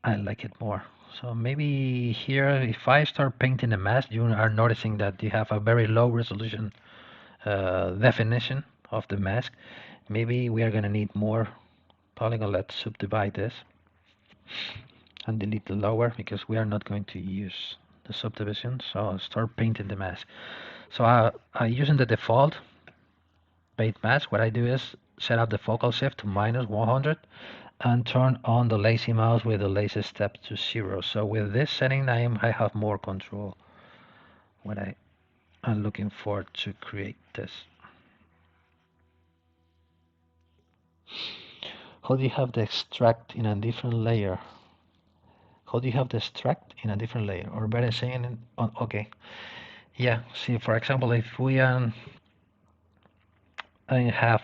I like it more. So maybe here, if I start painting a mask, you are noticing that you have a very low resolution definition of the mask. Maybe we are gonna need more polygon. Let's subdivide this and delete the lower, because we are not going to use the subdivision. So I'll start painting the mask. So I using the default, paint mask, what I do is set up the focal shift to -100 and turn on the lazy mouse with the lazy step to 0. So with this setting, I have more control when I am looking for to create this. How do you have the extract in a different layer? How do you have the extract in a different layer? Or better saying, okay. Yeah, see, for example, if we have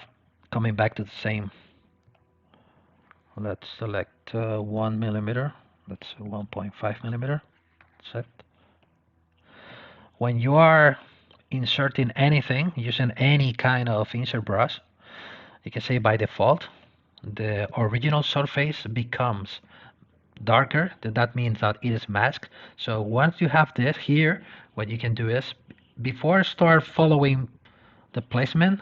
coming back to the same, let's select 1 millimeter, that's 1.5 millimeter, set. When you are inserting anything using any kind of insert brush, you can say by default, the original surface becomes darker. That means that it is masked. So once you have this here, what you can do is, before start following the placement,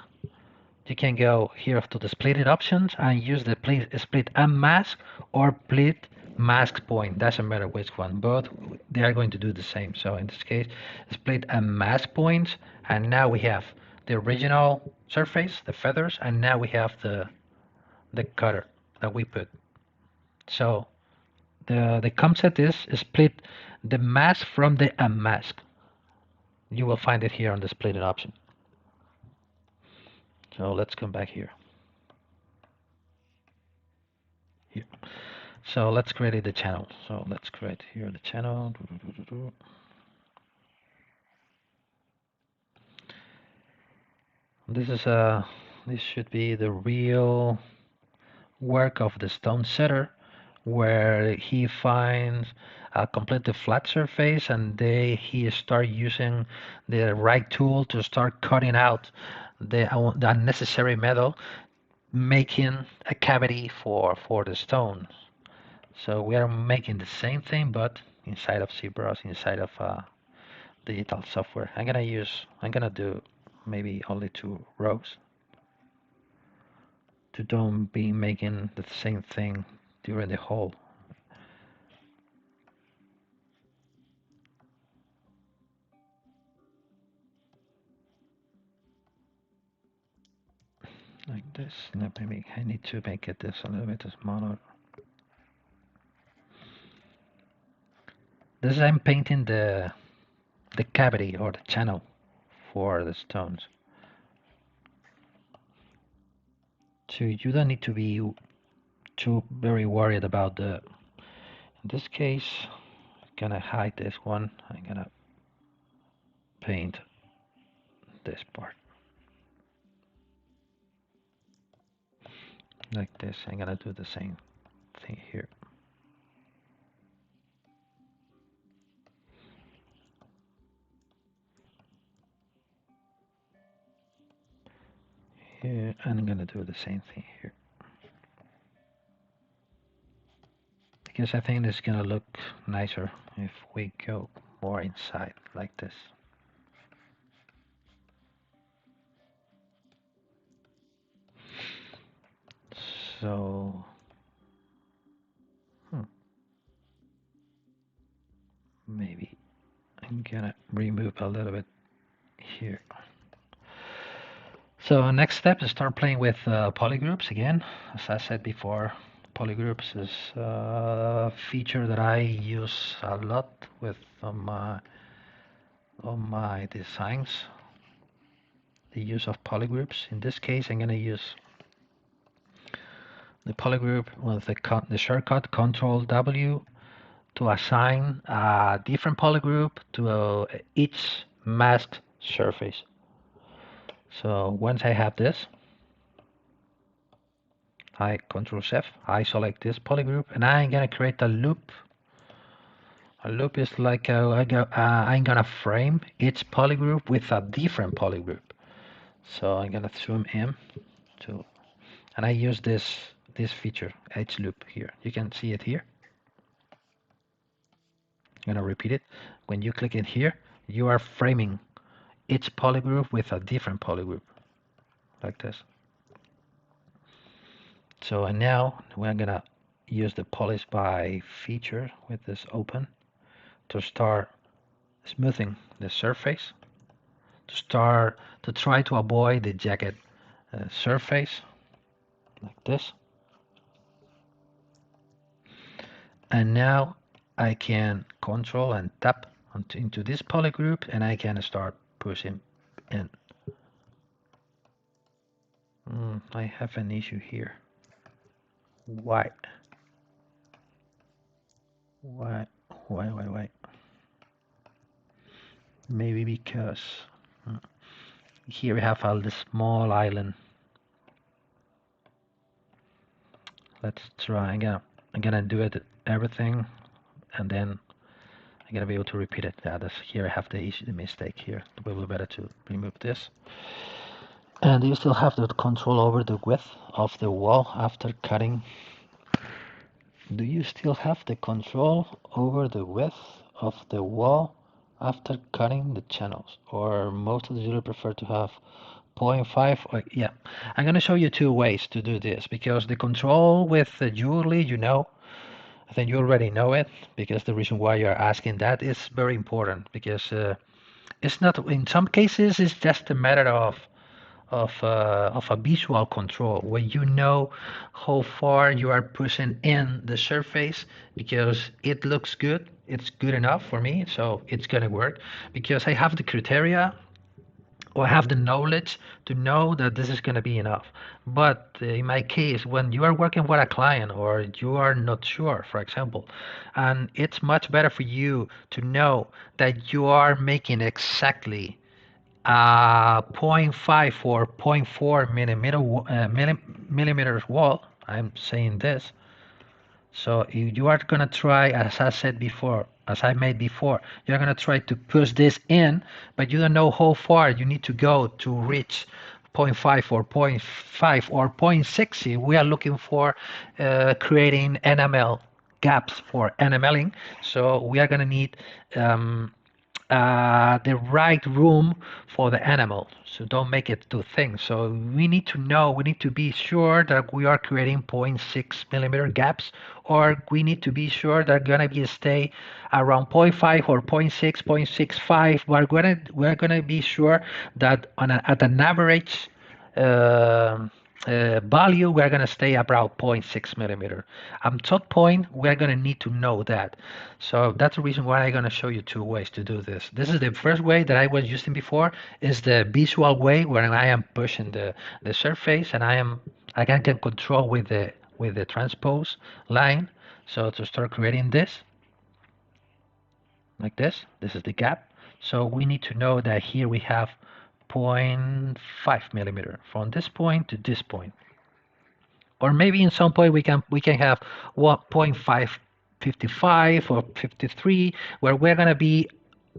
you can go here to the split it options and use the split and mask or split mask point. Doesn't matter which one, both they are going to do the same. So in this case, split and mask points, and now we have the original surface, the feathers, and now we have the cutter that we put. So the concept is split the mask from the unmask. You will find it here on the split it option. So let's come back here. Here. So let's create the channel. So let's create here the channel. This is this should be the real work of the stone setter, where he finds a completely flat surface and he start using the right tool to start cutting out the unnecessary metal, making a cavity for the stone. So we are making the same thing, but inside of ZBrush, inside of digital software. I'm gonna do maybe only 2 rows to don't be making the same thing during the whole. Like this. No, maybe I need to make it this a little bit smaller. This I'm painting the cavity or the channel for the stones. So you don't need to be too very worried about the. In this case, I'm gonna hide this one. I'm gonna paint this part like this. I'm gonna do the same thing here. Here, and I'm gonna do the same thing here. Because I think it's gonna look nicer if we go more inside like this. So, maybe I'm gonna remove a little bit here. So next step is start playing with polygroups again. As I said before, polygroups is a feature that I use a lot with on my designs. The use of polygroups. In this case, I'm gonna use the polygroup with the shortcut Control W to assign a different polygroup to each masked surface. So once I have this, I Control Shift, I select this polygroup, and I'm gonna create a loop. A loop is like I'm gonna frame each polygroup with a different polygroup. So I'm gonna zoom in to, and I use this feature, edge loop here. You can see it here. I'm gonna repeat it. When you click it here, you are framing each polygroup with a different polygroup, like this. So and now we're gonna use the polish by feature with this open to start smoothing the surface, to try to avoid the jagged surface like this. And now I can control and tap into this polygroup, and I can start pushing in. I have an issue here. Why? Why? Why? Maybe because here we have a small island. Let's try again. I'm gonna do it everything, and then I'm gonna be able to repeat it. Yeah, that's here. I have the issue, the mistake here. It will be better to remove this. And you still have the control over the width of the wall after cutting. Do you still have the control over the width of the wall after cutting the channels? Or most of the users prefer to have 0.5? Or, yeah, I'm going to show you two ways to do this, because the control with the jewelry, I think you already know it, because the reason why you're asking that is very important, because it's not, in some cases, it's just a matter of a visual control, where you know how far you are pushing in the surface, because it looks good, it's good enough for me, so it's gonna work, because I have the criteria or I have the knowledge to know that this is gonna be enough. But in my case, when you are working with a client or you are not sure, for example, and it's much better for you to know that you are making exactly 0.5 or zero point 0.4 millimeters wall. I'm saying this. So if you are gonna try, as I said before, as I made before, you're gonna try to push this in, but you don't know how far you need to go to reach zero point 0.5 or zero point 0.5 or zero point 0.6. We are looking for creating enamel gaps for enameling. So we are gonna need the right room for the animal. So don't make it too thin. So we need to know, we need to be sure that we are creating 0.6 millimeter gaps, or we need to be sure that gonna be stay around 0.5 or 0.6, 0.65. We're gonna be sure that at an average um value, we're going to stay about zero point 0.6 millimeter. At top point, we're going to need to know that. So that's the reason why I'm going to show you two ways to do this. This is the first way that I was using before, is the visual way, where I am pushing the surface, and I can get control with the transpose line. So to start creating this, like this is the gap. So we need to know that here we have 0.5 millimeter from this point to this point, or maybe in some point we can have 1.555 or 53, where we're going to be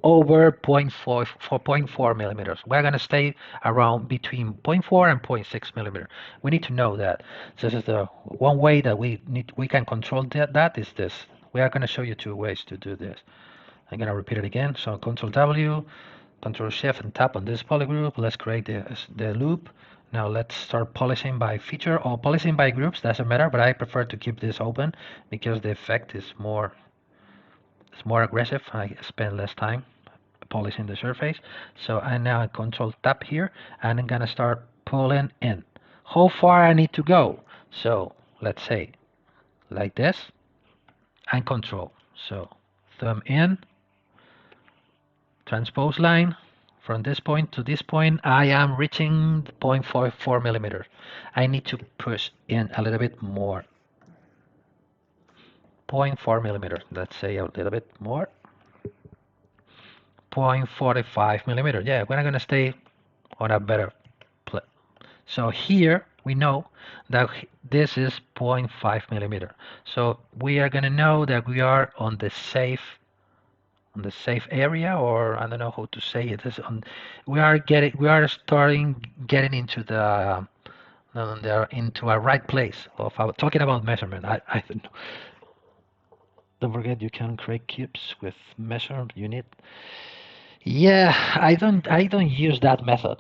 over zero point 0.4 for 0.4 millimeters. We're going to stay around between 0.4 and 0.6 millimeter. We need to know that. So this is the one way that we can control that is this. We are going to show you two ways to do this. I'm going to repeat it again. So Control W, Control Shift, and tap on this polygroup. Let's create the loop. Now let's start polishing by feature or polishing by groups. Doesn't matter, but I prefer to keep this open because the effect is more aggressive. I spend less time polishing the surface. So I now Control Tap here, and I'm gonna start pulling in. How far I need to go? So let's say like this, and Control. So thumb in, transpose line. From this point to this point, I am reaching 0.44 millimeters. I need to push in a little bit more. 0.4 millimeters. Let's say a little bit more. 0.45 millimeters. Yeah, we're not going to stay on a better place. So here we know that this is 0.5 millimeter. So we are going to know that we are on the safe area, or I don't know how to say it. We are starting getting into into a right place of talking about measurement. I don't forget you can create cubes with measurement unit. Yeah, I don't use that method.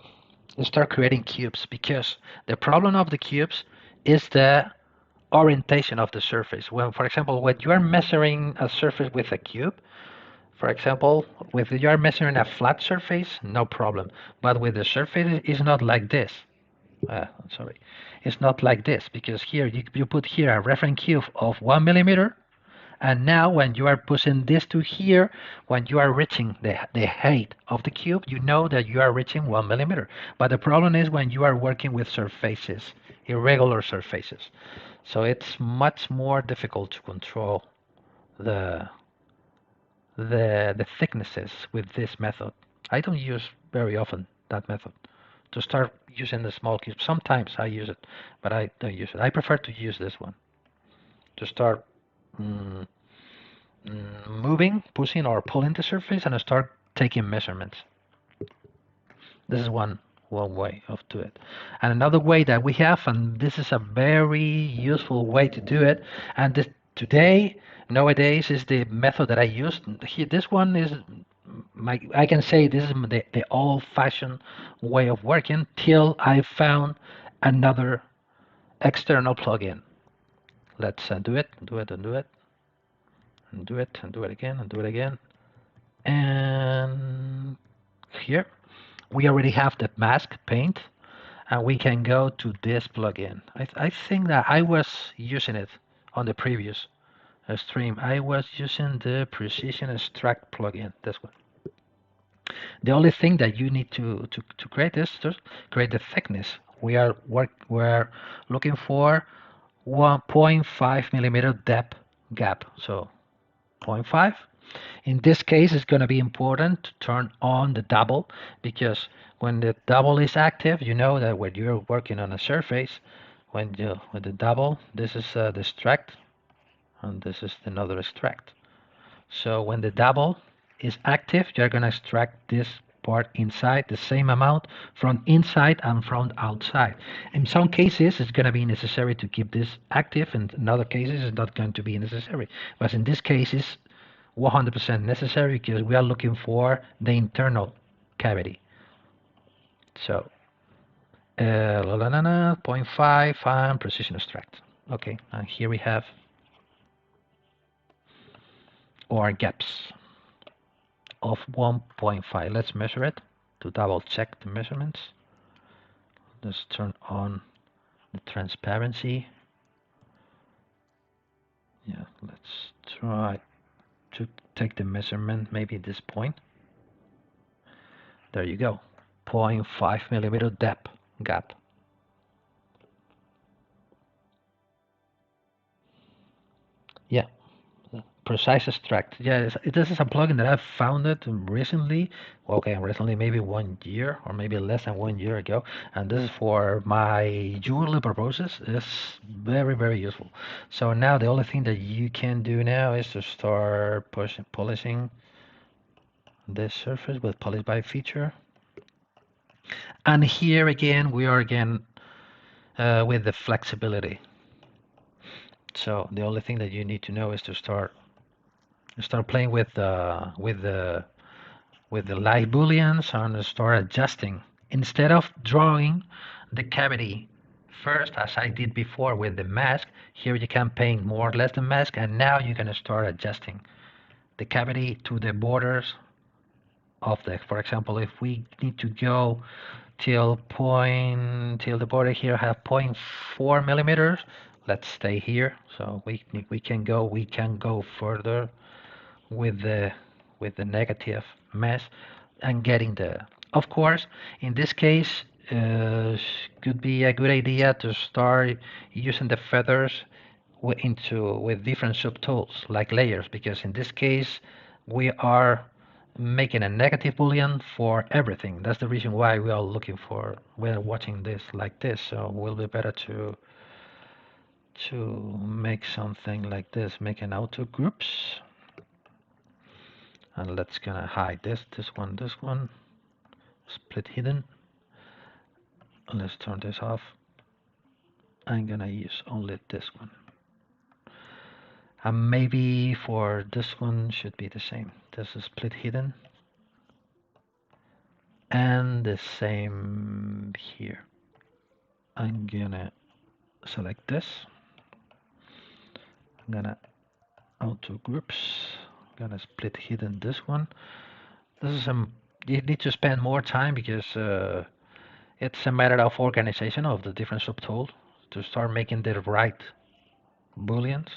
Start creating cubes, because the problem of the cubes is the orientation of the surface. When, for example, when you are measuring a surface with a cube, for example, if you are measuring a flat surface, no problem. But with the surface, it's not like this. Sorry, it's not like this, because here you put here a reference cube of 1 millimeter, and now when you are pushing this to here, when you are reaching the height of the cube, you know that you are reaching 1 millimeter. But the problem is when you are working with surfaces, irregular surfaces. So it's much more difficult to control the the thicknesses with this method. I don't use very often that method. To start using the small cubes, sometimes I use it, but I don't use it. I prefer to use this one to start mm, moving, pushing or pulling the surface and start taking measurements. This is one way of do it. And another way that we have, and this is a very useful way to do it, and today, nowadays, is the method that I use. Here, this one is I can say this is the old-fashioned way of working till I found another external plugin. Let's do it, do it, and do it, and do it, and do it again, and do it again. And here we already have the mask paint, and we can go to this plugin. I think that I was using it on the previous stream. I was using the Precision Extract plugin, this one. The only thing that you need to create is to create the thickness. We're looking for 1.5 millimeter depth gap. So 0.5. In this case, it's going to be important to turn on the double, because when the double is active, you know that when you're working on a surface, with the double, this is the extract, and this is another extract. So when the double is active, you're going to extract this part inside the same amount from inside and from outside. In some cases, it's going to be necessary to keep this active, and in other cases, it's not going to be necessary. But in this case, it's 100% necessary because we are looking for the internal cavity. So 0.5 and precision extract. Okay, and here we have our gaps of 1.5. Let's measure it to double check the measurements. Let's turn on the transparency. Yeah, let's try to take the measurement maybe at this point. There you go, 0.5 millimeter depth gap. Yeah, precise extract. Yeah, this is a plugin that I've found it recently. Okay, recently, maybe 1 year or maybe less than 1 year ago. And this is for my jewelry purposes. It's very, very useful. So now the only thing that you can do now is to start polishing this surface with polish by feature. And here again, we are again with the flexibility. So the only thing that you need to know is to start playing with the light booleans and start adjusting. Instead of drawing the cavity first, as I did before with the mask, here you can paint more or less the mask, and now you're gonna start adjusting the cavity to the borders of the. For example, if we need to go till the border here have 0.4 millimeters, let's stay here. So we can go further with the negative mesh and getting the. Of course, in this case, could be a good idea to start using the feathers with different subtools like layers, because in this case we are making a negative boolean for everything. That's the reason why we are we're watching this like this. So it will be better to make something like this, make an auto groups. And let's gonna hide this one, split hidden. Let's turn this off. I'm gonna use only this one. And maybe for this one should be the same. This is split hidden. And the same here. I'm gonna select this. I'm gonna auto groups. Gonna split hidden this one. This is you need to spend more time because It's a matter of organization of the different subtools to start making the right booleans.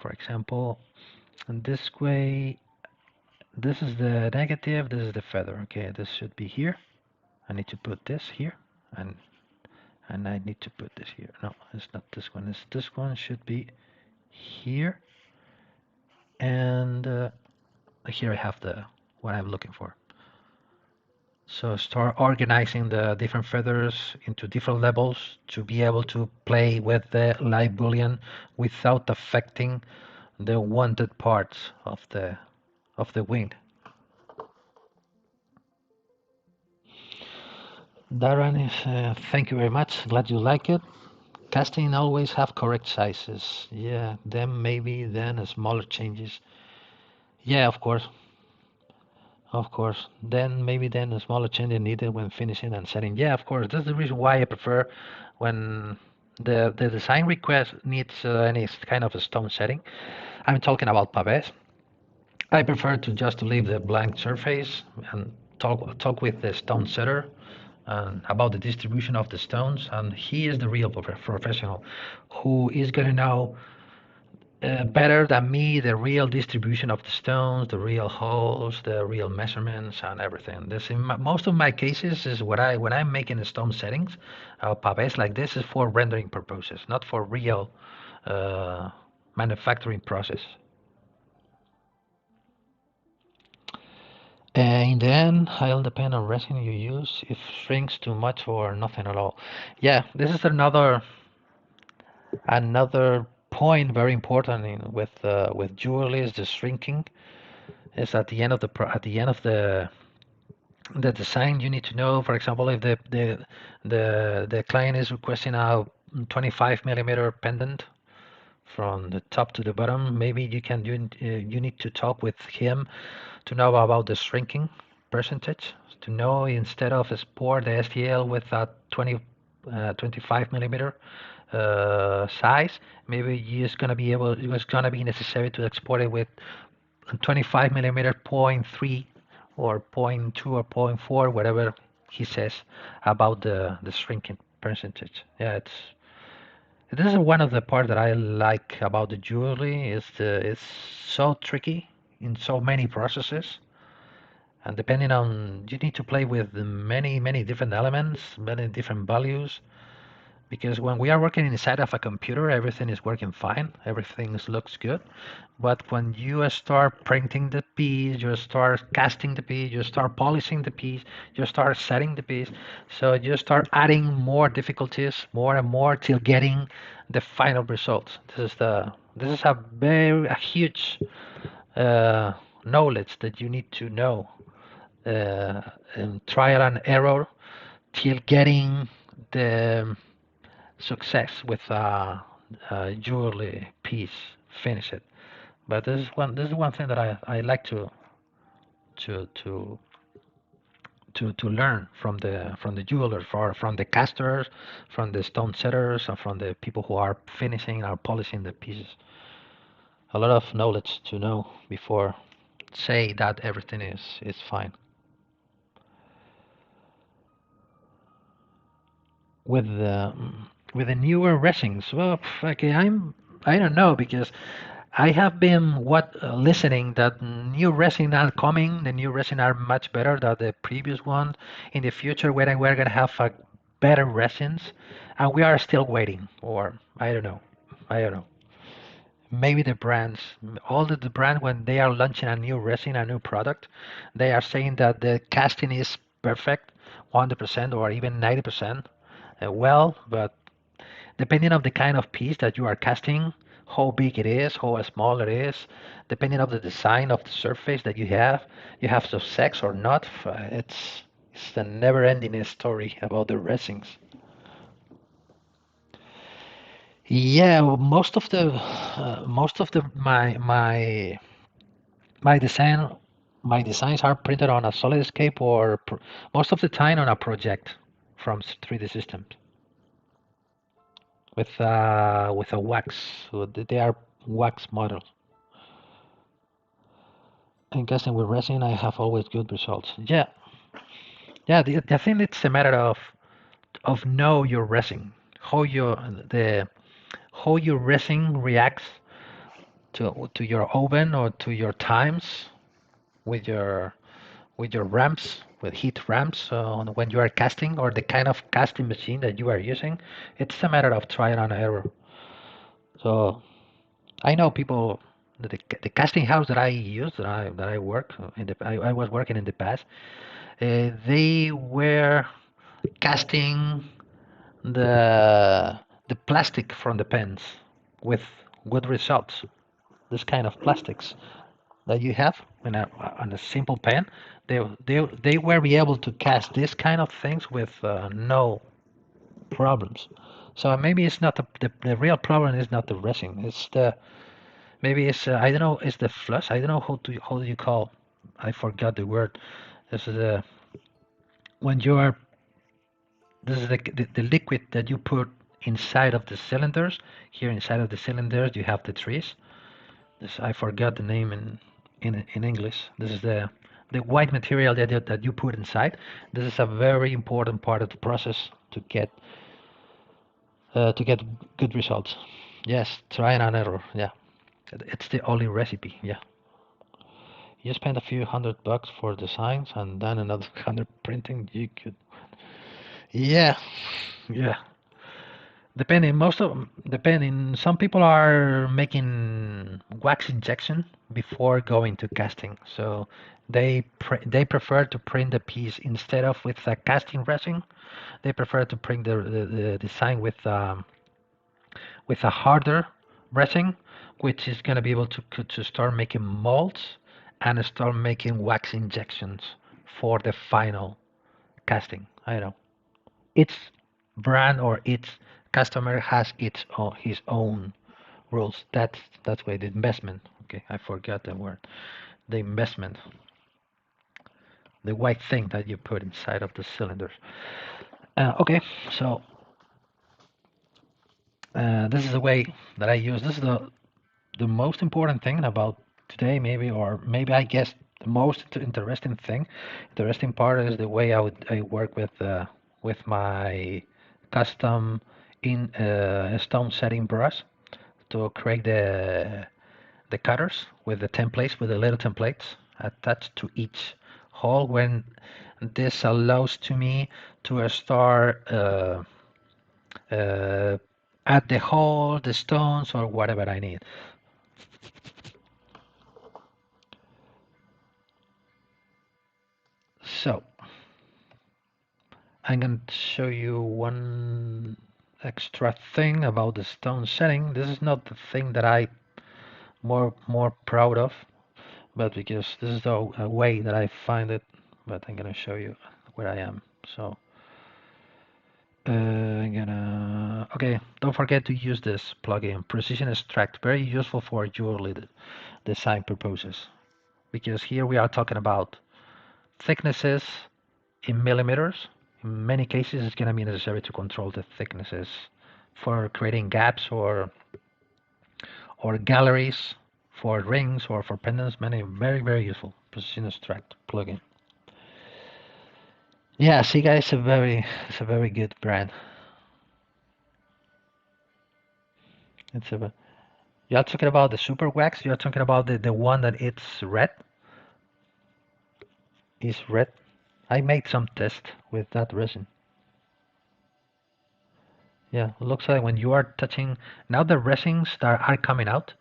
For example, in this way, this is the negative, this is the feather. Okay, this should be here. I need to put this here, and I need to put this here. No, it's not this one. It's this one should be here, and here I have the what I'm looking for. So start organizing the different feathers into different levels to be able to play with the live boolean without affecting the wanted parts of the wing. Darren is thank you very much. Glad you like it. Casting always have correct sizes. Yeah, then maybe then smaller changes. Yeah, of course. Of course. Then maybe then a smaller change is needed when finishing and setting. Yeah, of course. That's the reason why I prefer when the design request needs any kind of a stone setting. I'm talking about pavés. I prefer to just leave the blank surface and talk with the stone setter about the distribution of the stones, and he is the real professional who is gonna know better than me the real distribution of the stones, the real holes, the real measurements, and everything. This in most of my cases is what I when I'm making the stone settings, pavés like this is for rendering purposes, not for real uh, manufacturing process. In the end, it'll depend on resin you use, if shrinks too much or nothing at all. Yeah, this is another point very important with jewelry is the shrinking. Is at the end of the design you need to know. For example, if the client is requesting a 25 millimeter pendant from the top to the bottom, maybe you need to talk with him to know about the shrinking percentage, to know instead of export the STL with a 25 millimeter size, maybe it's gonna be necessary to export it with 25 millimeter point 0.3 or point 0.2 or point 0.4, whatever he says about the shrinking percentage. Yeah, this is one of the parts that I like about the jewelry is it's so tricky in so many processes, and depending on you need to play with many different elements, many different values, because when we are working inside of a computer, everything is working fine, everything looks good. But when you start printing the piece, you start casting the piece, you start polishing the piece, you start setting the piece, so you start adding more difficulties, more and more till getting the final result. This is a huge uh, knowledge that you need to know, and trial and error till getting the success with a jewelry piece finished. But this is one thing that I like to to to learn from the jewelers, from the casters, from the stone setters, and from the people who are finishing or polishing the pieces. A lot of knowledge to know before say that everything is fine. With the newer resins, well, okay, I don't know because I have been listening that new resin are coming. The new resin are much better than the previous one. In the future, when we're gonna have better resins, and we are still waiting. Or I don't know. I don't know. Maybe the brands, all the brand when they are launching a new resin, a new product, they are saying that the casting is perfect, 100% or even 90%. Well, but depending on the kind of piece that you are casting, how big it is, how small it is, depending on the design of the surface that you have some sex or not. It's a never-ending story about the resins. Yeah, well, most of the my design my designs are printed on a solid or most of the time on a project from 3D systems with a wax. So they are wax models. I'm guessing with resin, I have always good results. Yeah, yeah. I think it's a matter of know your resin, how the how your resin reacts to your oven or to your times with your ramps, with heat ramps when you are casting, or the kind of casting machine that you are using. It's a matter of trial and error. So I know people. The casting house that I use, that I work I was working in the past. They were casting the the plastic from the pens with good results. This kind of plastics that you have on a simple pen, they were be able to cast this kind of things with no problems. So maybe it's not the real problem is not the resin. It's the maybe it's I don't know, it's the flush. I don't know how do you call. I forgot the word. This is the when you are this is the liquid that you put inside of the cylinders. Here inside of the cylinders you have the trees. This I forgot the name in English. This is the white material that you put inside. This is a very important part of the process to get good results. Yes, trial and error. Yeah, it's the only recipe. Yeah, you spend a few $100 for designs and then another 100 printing. You could. Yeah, yeah. Depending, some people are making wax injection before going to casting, so they prefer to print the piece instead of with a casting resin. They prefer to print the design with a harder resin, which is gonna be able to start making molds and start making wax injections for the final casting. I know each brand or each customer has his own rules. That's why the investment. Okay, I forgot the word. The investment, the white thing that you put inside of the cylinders. Okay, so this is the way that I use. This is the most important thing about today, maybe, or maybe I guess the most interesting thing. Interesting part is the way I work with my custom in stone setting brush to create the cutters with the templates, with the little templates attached to each hole. When this allows to me to start uh, add the hole, the stones, or whatever I need. So I'm going to show you one extra thing about the stone setting. This is not the thing that I more proud of, but because this is a way that I find it. But I'm gonna show you where I am. So I'm gonna okay. Don't forget to use this plugin, Precision Extract. Very useful for jewelry design purposes, because here we are talking about thicknesses in millimeters. In many cases, it's going to be necessary to control the thicknesses for creating gaps or galleries for rings or for pendants. Many very very useful precision extract plugin. Yeah, see guys, it's a very good brand. It's a You're talking about the super wax. You're talking about the one that it's red. Is red. I made some test with that resin. Yeah, it looks like when you are touching now the resins that are coming out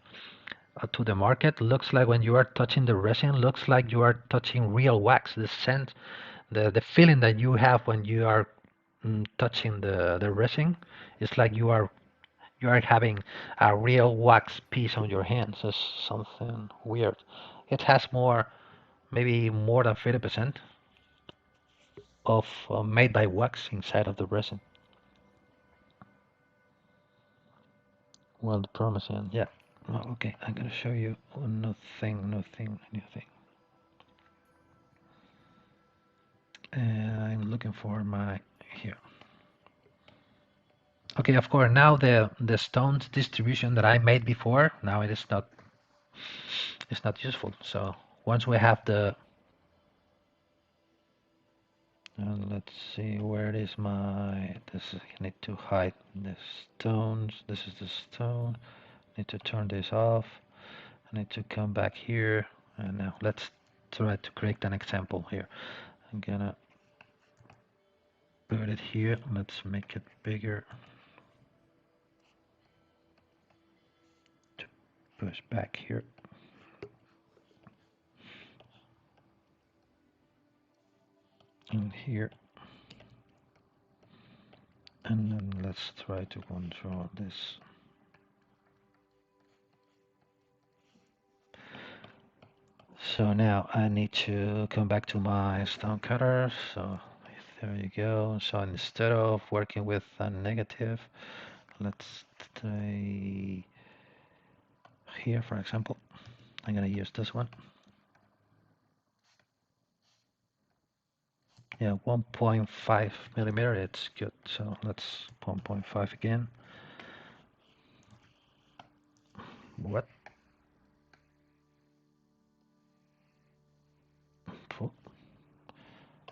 to the market, looks like when you are touching the resin, looks like you are touching real wax. The scent, the feeling that you have when you are touching the resin, it's like you are having a real wax piece on your hands. It's something weird. It has maybe more than 50% of made by wax inside of the resin. Well, the promise and yeah. Oh, okay, I'm gonna show you another thing, new thing. I'm looking for my here. Okay, of course, now the stones distribution that I made before, now it is not it's not useful. So once we have And let's see where is my. I need to hide the stones. This is the stone. Need to turn this off. I need to come back here. And now let's try to create an example here. I'm gonna put it here. Let's make it bigger. To push back here. And here. And then let's try to control this. So now I need to come back to my stone cutter. So there you go. So instead of working with a negative, let's try here, for example. I'm gonna use this one. Yeah, 1.5 millimeter, it's good. So let's 1.5 again. What?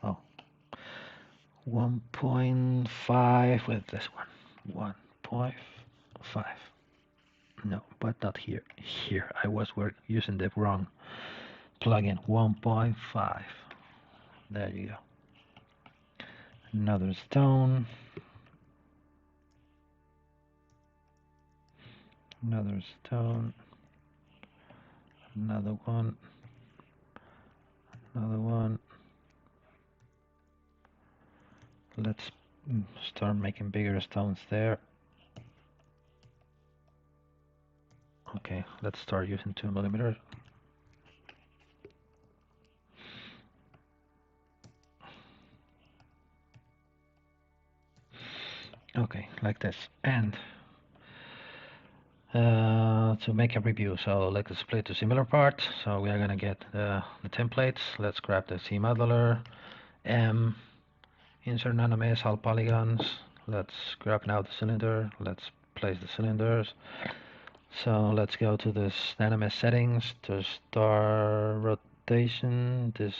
Oh, 1.5 with this one. 1.5. No, but not here. Here, I was using the wrong plugin. 1.5. There you go. Another stone. Another stone. Another one. Another one. Let's start making bigger stones there. Okay, let's start using 2 millimeters. Okay, like this. And to make a review, so let's split to similar parts. So we are gonna get the templates. Let's grab the C modeler, M, insert nanomesh, all polygons. Let's grab now the cylinder. Let's place the cylinders. So let's go to this nanomesh settings to start rotation. This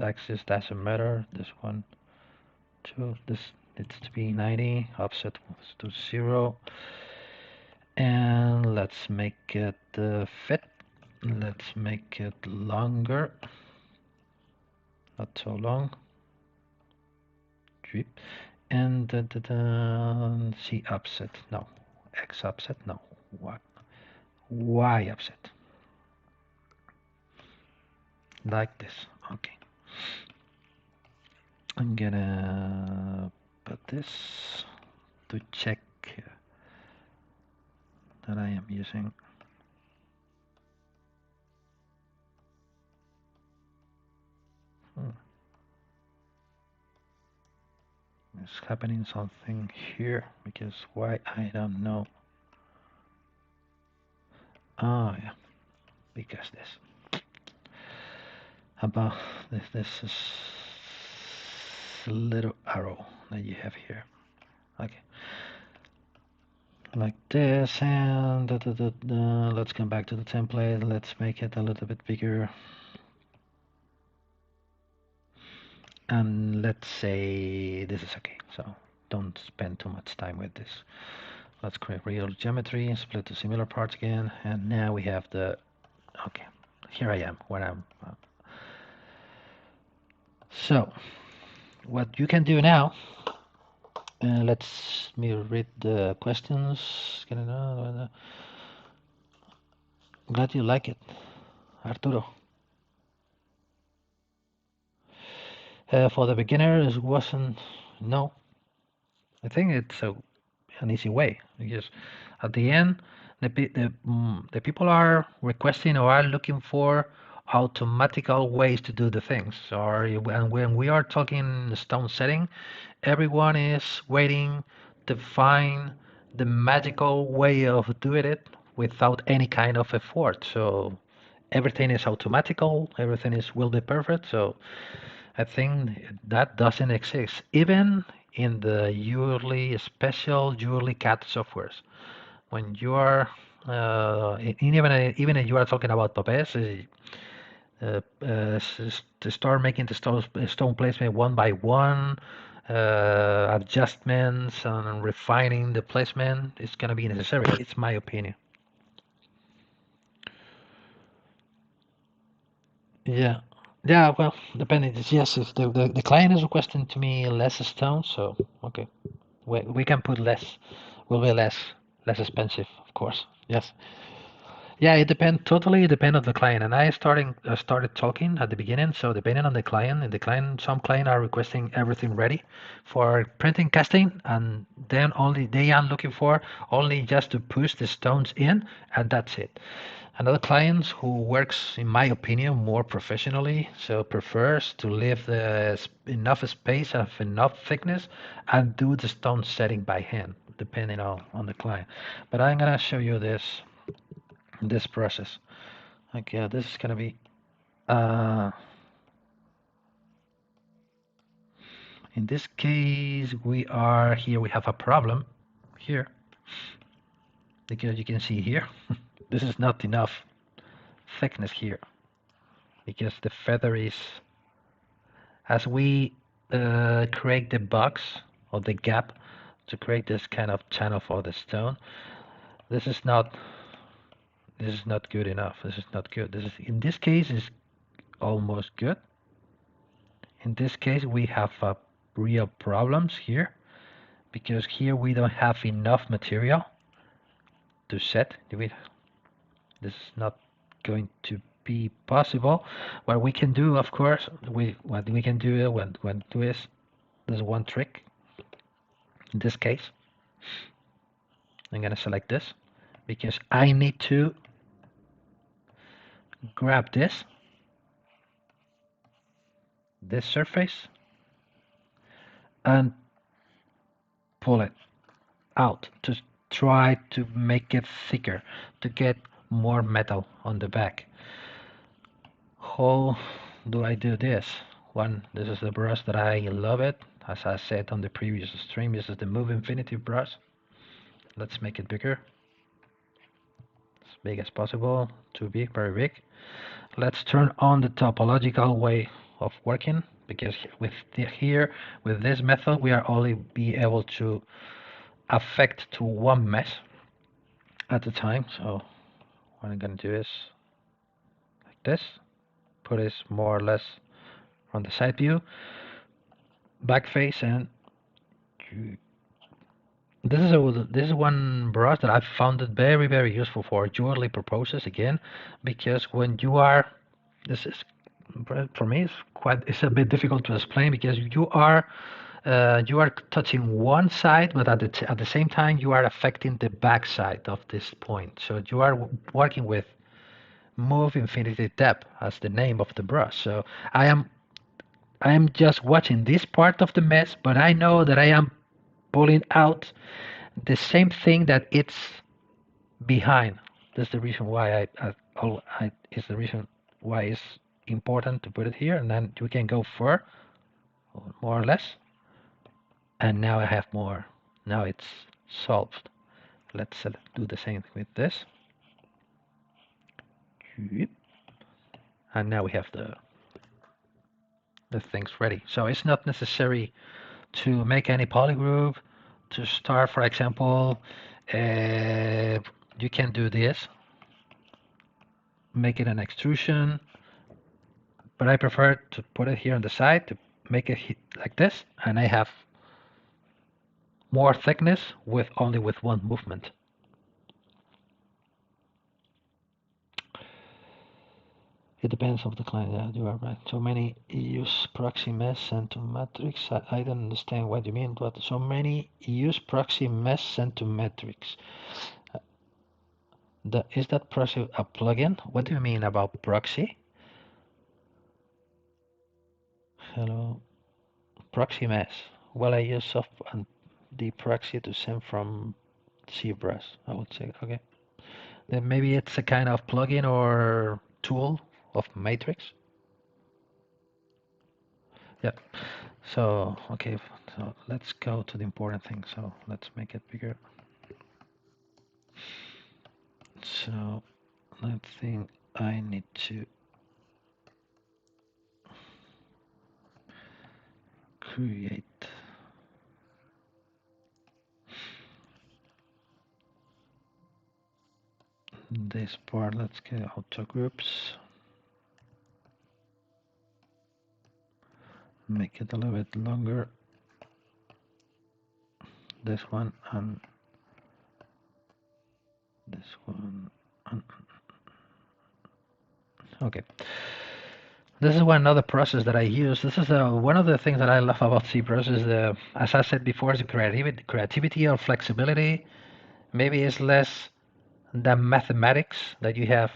axis doesn't matter. This one, two. This needs to be 90. Offset to 0. And let's make it fit. Let's make it longer, not so long. And C offset, no. X offset, no. Y offset, like this. Okay, I'm gonna put this to check that I am using. It's happening something here because why I don't know. Oh yeah, because this. About this is a little arrow that you have here. Okay, like this, and let's come back to the template. Let's make it a little bit bigger. And let's say this is okay, so don't spend too much time with this. Let's create real geometry, split to similar parts again, and now we have the, okay, here I am, where I'm. So, what you can do now, let's me read the questions. Glad you like it, Arturo. For the beginners, it wasn't, no. I think it's an easy way because at the end, the people are requesting or are looking for automatical ways to do the things. Or and when we are talking stone setting, everyone is waiting to find the magical way of doing it without any kind of effort. So everything is automatical, everything is will be perfect. So I think that doesn't exist, even in the yearly special yearly CAD softwares. When you are even if you are talking about Topes, to start making the stone placement one by one, adjustments and refining the placement is going to be necessary. It's my opinion. Yeah. Yeah, well, depending. Yes, if the client is requesting to me less stone, so okay, we can put less. Will be less expensive, of course. Yes. Yeah, it depends totally depend on the client. And I started talking at the beginning. So depending on the client, some client are requesting everything ready for printing casting, and then only they are looking for only just to push the stones in, and that's it. Another client who works, in my opinion, more professionally, so prefers to leave enough space of enough thickness and do the stone setting by hand, depending on the client. But I'm gonna show you this process. Okay, this is gonna be uh, in this case we have a problem here because you can see here this is not enough thickness here because the feather is as we create the box or the gap to create this kind of channel for the stone. This is not good enough. This is not good. This is in this case is almost good. In this case we have real problems here because here we don't have enough material to set. This is not going to be possible. What we can do, of course, what we can do when do is there's one trick. In this case, I'm gonna select this because I need to grab this surface and pull it out to try to make it thicker to get more metal on the back. How do I do this? This is the brush that I love it. As I said on the previous stream, this is the Move Infinity brush. Let's make it bigger, as big as possible. Too big, very big. Let's turn on the topological way of working because with this method we are only be able to affect to one mesh at a time. So what I'm gonna do is like this, put it more or less on the side view, back face, and this is one brush that I found it very useful for jewelry purposes again, because when you are this is for me it's a bit difficult to explain because you are touching one side, but at the same time you are affecting the back side of this point. So you are working with Move Infinity Depth as the name of the brush. So I am just watching this part of the mesh, but I know that I am pulling out the same thing that it's behind. That's the reason why is the reason why it's important to put it here, and then we can go for more or less. And now I have more. Now it's solved. Let's do the same with this. And now we have the things ready. So it's not necessary to make any polygroup. To start, for example, you can do this, make it an extrusion, but I prefer to put it here on the side to make it like this, and I have more thickness with only with one movement. It depends on the client. Yeah, you are right. So many use proxy mesh sent to matrix. I don't understand what you mean, but so many use proxy mesh sent to matrix. Is that proxy a plugin? What do you mean about proxy? Hello, proxy mesh. Well, I use the proxy to send from ZBrush. I would say okay. Then maybe it's a kind of plugin or tool of Matrix. Yeah. So, okay, so let's go to the important thing. So let's make it bigger. So I think I need to create this part. Let's get auto groups, make it a little bit longer, this one and this one and okay. This is one other process that I use. This is one of the things that I love about ZBrush is as I said before, is the creativity or flexibility. Maybe it's less the mathematics that you have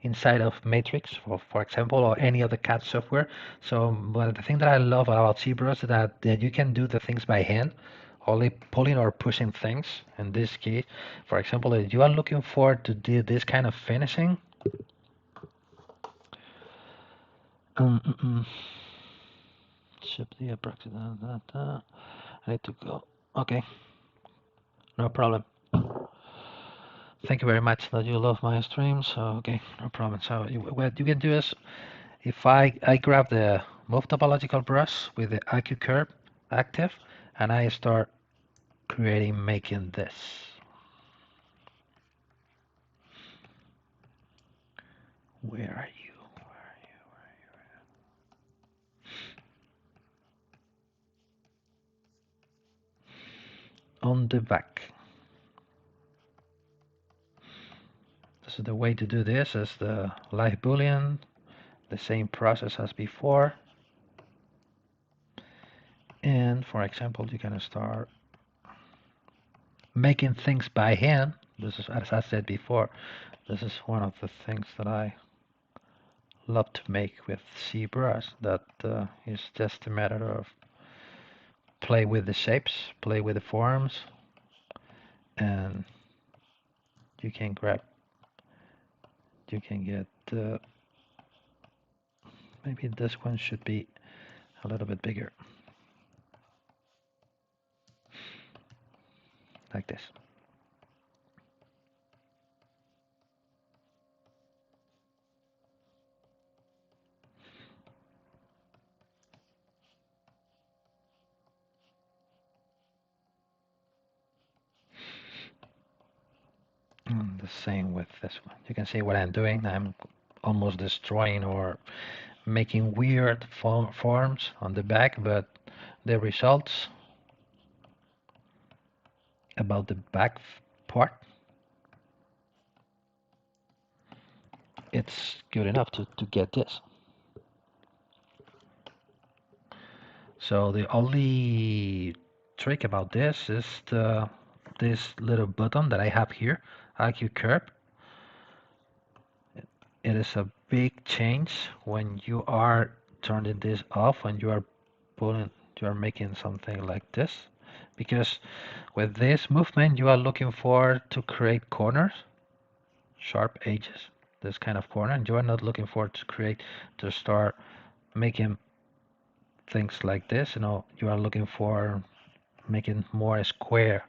inside of Matrix, for example, or any other CAD software. So, but the thing that I love about ZBrush is that you can do the things by hand, only pulling or pushing things. In this case, for example, if you are looking for to do this kind of finishing, ship the approximate. I need to go. Okay, no problem. Thank you very much that you love my streams. So, okay, no problem. So what you can do is, if I grab the move topological brush with the IQ curve active, and I start making this. Where are you? Where are you? Where are you? On the back. This is the way to do this, is the live boolean, the same process as before. And for example, you can start making things by hand. This is, as I said before, this is one of the things that I love to make with ZBrush. That is just a matter of play with the shapes, play with the forms, and you can grab, you can get, maybe this one should be a little bit bigger, like this. And the same with this one. You can see what I'm doing. I'm almost destroying or making weird forms on the back, but the results about the back part, it's good enough to get this. So the only trick about this is this little button that I have here, IQ curve. It is a big change when you are turning this off, when you are pulling, you are making something like this, because with this movement you are looking for to create corners, sharp edges, this kind of corner, and you are not looking for to start making things like this. You know, you are looking for making more square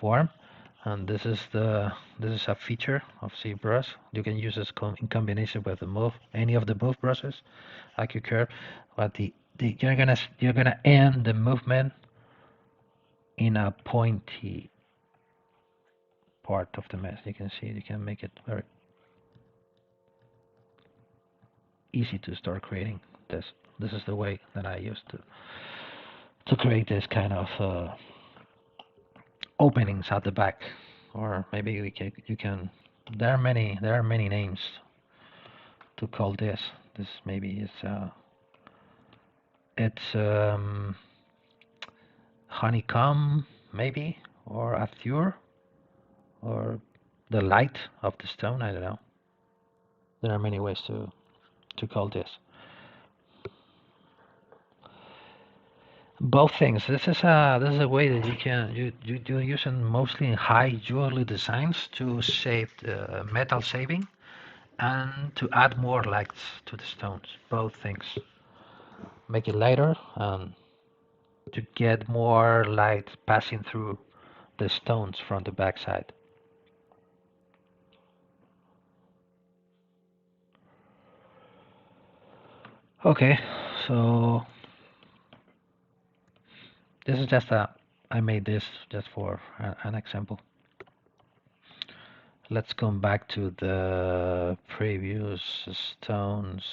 form, and this is a feature of ZBrush. You can use this in combination with the move, any of the move brushes, like you curve, but you're gonna end the movement in a pointy part of the mesh. You can see you can make it very easy to start creating this. This is the way that I used to create this kind of openings at the back, or maybe you can. There are many names to call this. This maybe is it's honeycomb maybe, or azure, or the light of the stone. I don't know. There are many ways to call this. Both things. This is a way that you can you using mostly in high jewelry designs to save the metal saving and to add more lights to the stones. Both things. Make it lighter and to get more light passing through the stones from the backside. Okay, so This is just I made this just for an example. Let's come back to the previous stones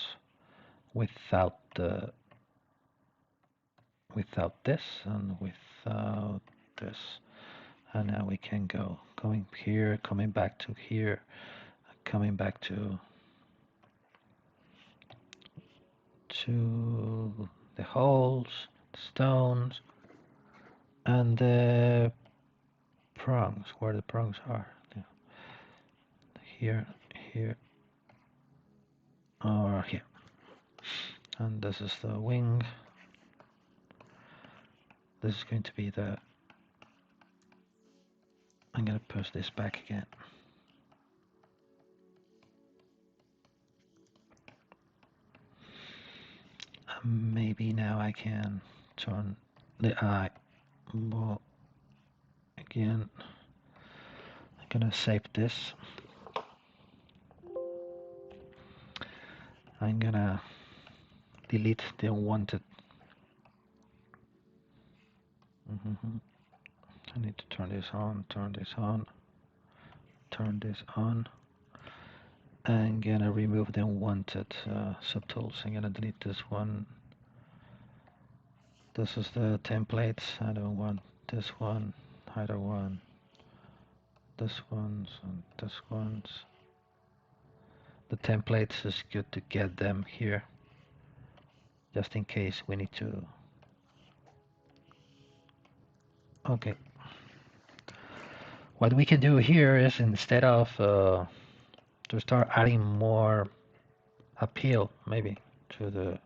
without this and without this. And now we can going here, coming back to here, coming back to the holes, the stones, and the prongs, where the prongs are. Here, here, or here. And this is the wing. This is going to be the... I'm going to push this back again. Maybe now I can turn the eye. Well, again, I'm gonna save this. I'm gonna delete the unwanted. I need to turn this on, turn this on, turn this on. I'm gonna remove the unwanted subtools. I'm gonna delete this one. This is the templates. I don't want this one. I don't want this ones and this ones. The templates is good to get them here, just in case we need to. Okay. What we can do here is, instead of to start adding more appeal, maybe to the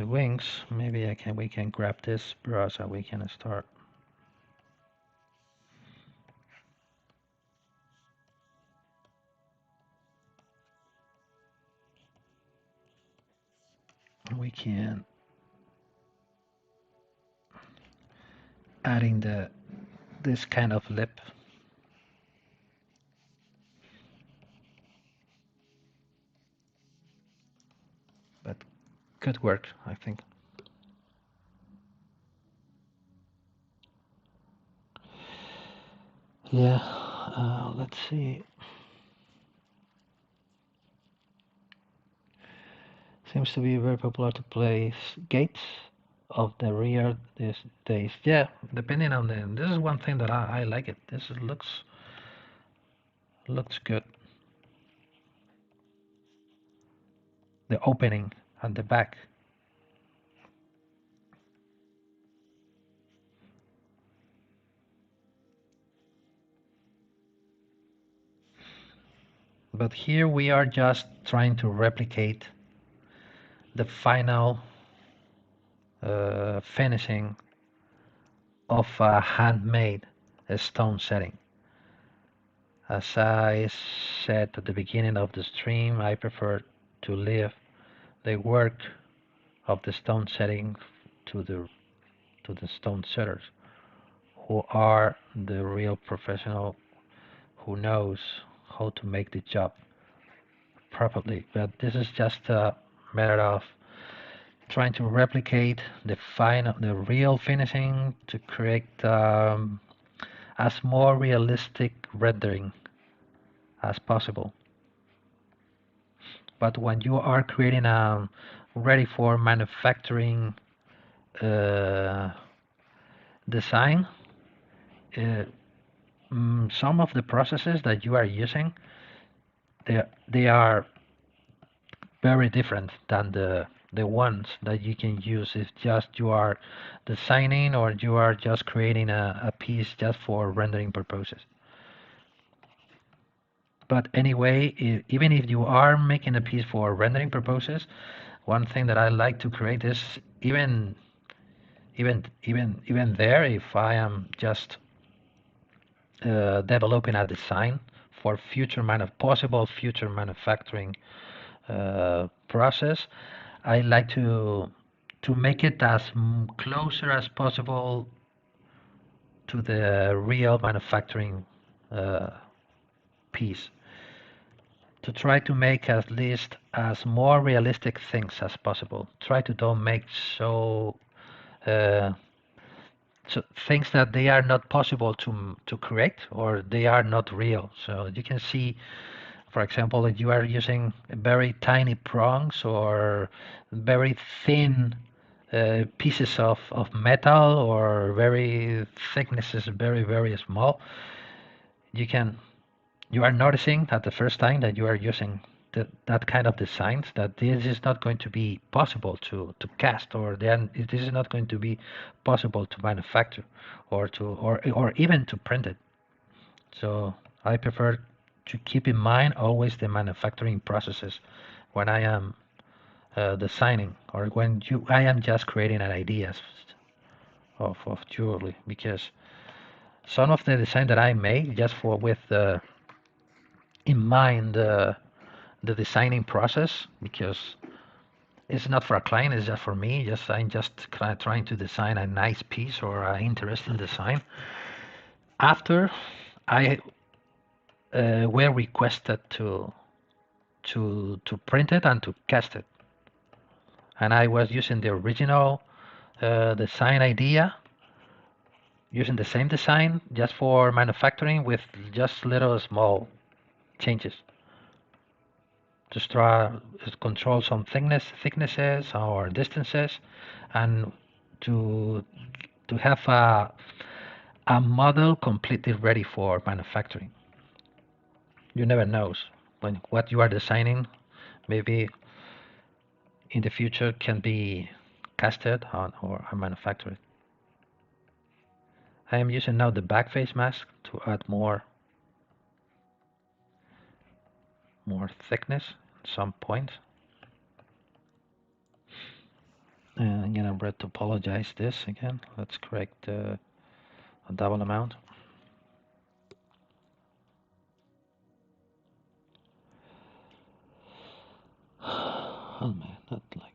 wings, maybe we can grab this brush and we can start. We can adding this kind of lip. But could work, I think. Yeah, let's see. Seems to be very popular to place gates of the rear these days. Yeah, depending on this is one thing that I like it. This looks good. The opening at the back. But here we are just trying to replicate the final finishing of a handmade stone setting. As I said at the beginning of the stream, I prefer to leave the work of the stone setting to the stone setters, who are the real professional, who knows how to make the job properly. But this is just a matter of trying to replicate the real finishing to create as more realistic rendering as possible. But when you are creating a ready for manufacturing design, some of the processes that you are using, they are very different than the ones that you can use if just you are designing or you are just creating a piece just for rendering purposes. But anyway, even if you are making a piece for rendering purposes, one thing that I like to create is even there, if I am just developing a design for possible future manufacturing process, I like to make it as closer as possible to the real manufacturing piece, to try to make at least as more realistic things as possible. Try to don't make so So things that they are not possible to create or they are not real. So you can see, for example, that you are using very tiny prongs or very thin pieces of metal or very thicknesses very small. You can you are noticing at the first time that you are using that kind of designs that this is not going to be possible to cast, or then this is not going to be possible to manufacture or even to print it. So I prefer to keep in mind always the manufacturing processes when I am designing or when I am just creating an ideas of jewelry, because some of the design that I make just for with in mind the designing process, because it's not for a client, it's just for me. Just I'm just trying to design a nice piece or an interesting design. After I were requested to print it and to cast it, and I was using the original design idea, using the same design just for manufacturing with just little small changes to try control some thicknesses or distances, and to have a model completely ready for manufacturing. You never knows when what you are designing maybe in the future can be casted on or manufactured. I am using now the back face mask to add more thickness at some point. And again, I'm ready to apologize this again. Let's correct a double amount. Oh man, not like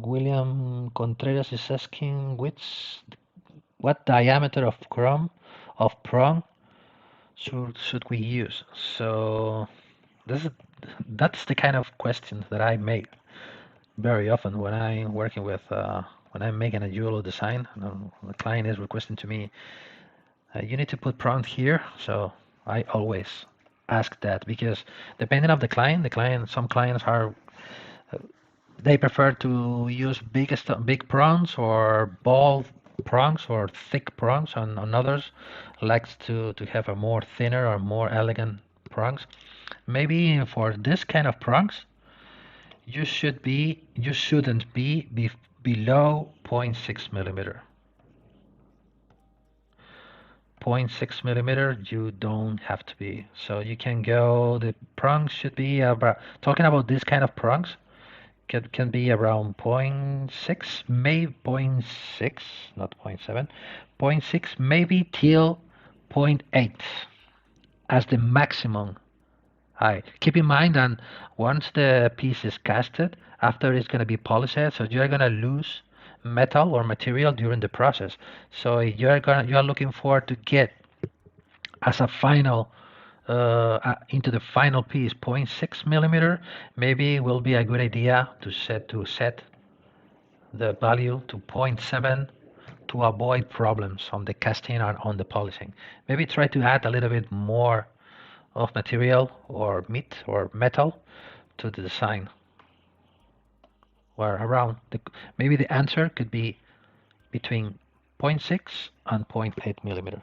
William Contreras is asking what diameter of prong should we use? So this is that's the kind of question that I make very often when I'm working with when I'm making a jewelry design. The client is requesting to me, you need to put prompt here. So I always ask that, because depending on the client, some clients are they prefer to use big prongs or ball prongs or thick prongs, and others likes to have a more thinner or more elegant prongs. Maybe for this kind of prongs, you shouldn't be below 0.6 millimeter. 0.6 millimeter, you don't have to be. So you can go. The prongs should be about, talking about this kind of prongs, can be around zero point 0.6, maybe zero point 0.6, not 0.7, 0.6 maybe till 0.8 as the maximum. Keep in mind that once the piece is casted, after it's going to be polished, so you're going to lose metal or material during the process. So you're looking for to get as a final into the final piece 0.6 millimeter. Maybe it will be a good idea to set the value to zero point 0.7 to avoid problems on the casting and on the polishing. Maybe try to add a little bit more of material or meat or metal to the design, or around maybe the answer could be between zero point 0.6 and 0.8 millimeter.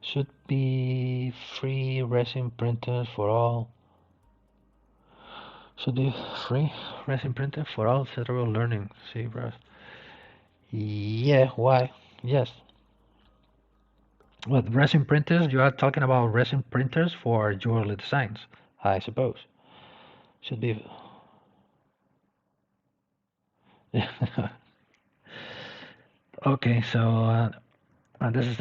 Should be free resin printers for all. Should be free resin printer for all federal learning. ZBrush. Yeah, why? Yes. With resin printers, you are talking about resin printers for jewelry designs, I suppose. Should be. Okay, so and this is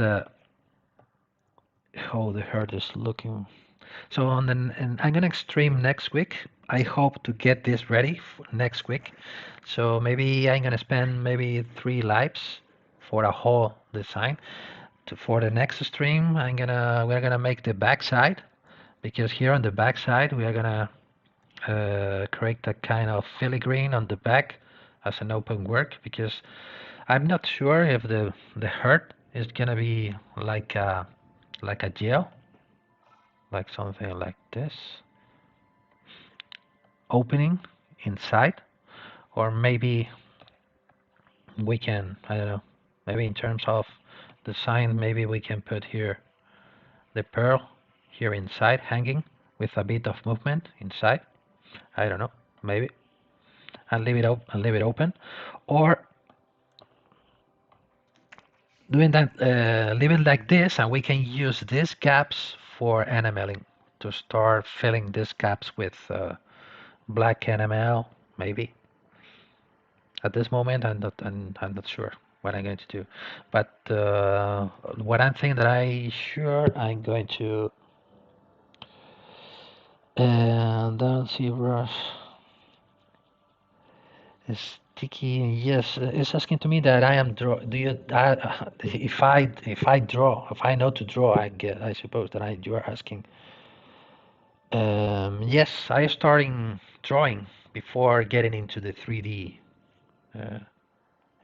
how the heart is looking. So and I'm gonna stream next week. I hope to get this ready next week. So maybe I'm gonna spend maybe 3 lives for a whole design. For the next stream, we're gonna make the backside, because here on the backside we are gonna create a kind of filigree on the back as an open work, because I'm not sure if the heart is gonna be like a gel, like something like this, opening inside, or maybe we can, I don't know, maybe in terms of design, maybe we can put here the pearl here inside hanging with a bit of movement inside. I don't know, maybe, and leave it open, or doing that, leave it like this, and we can use these gaps for enameling to start filling these gaps with black enamel, maybe. At this moment, I'm not sure what I'm going to do, but what I'm thinking that I'm going to and then ZBrush is sticky. Yes, it's asking to me that I am draw. Do you? If I know to draw, I suppose that you are asking. Yes, I starting drawing before getting into the 3D. Uh,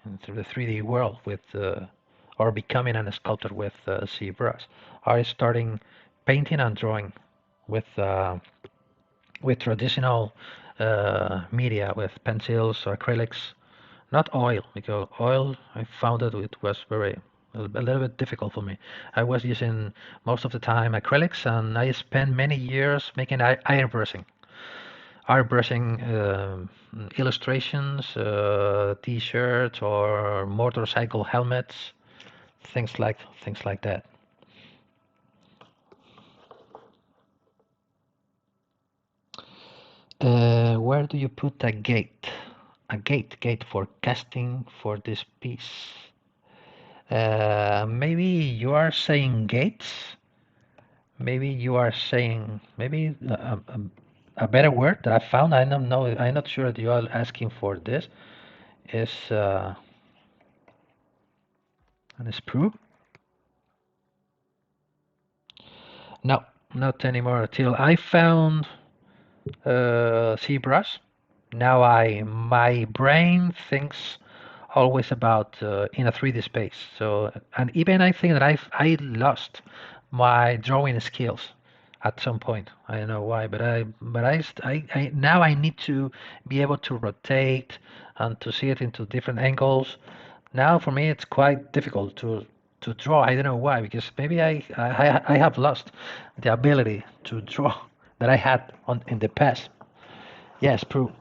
into the 3D world with or becoming a sculptor with ZBrush. I starting painting and drawing with traditional media, with pencils, acrylics, not oil, because oil I found that it was a little bit difficult for me. I was using most of the time acrylics, and I spent many years making airbrushing illustrations, T-shirts or motorcycle helmets, things like that. Where do you put a gate? A gate for casting for this piece. Maybe you are saying gates. Maybe you are saying maybe a better word that I found. I don't know. I'm not sure that you are asking for this. Is an sprue? No, not anymore. Till I found ZBrush. Now my brain thinks always about in a 3D space. So, and even I think that I lost my drawing skills at some point. I don't know why, but I now I need to be able to rotate and to see it into different angles. Now for me it's quite difficult to draw. I don't know why, because maybe I have lost the ability to draw that I had in the past. Yes, proof.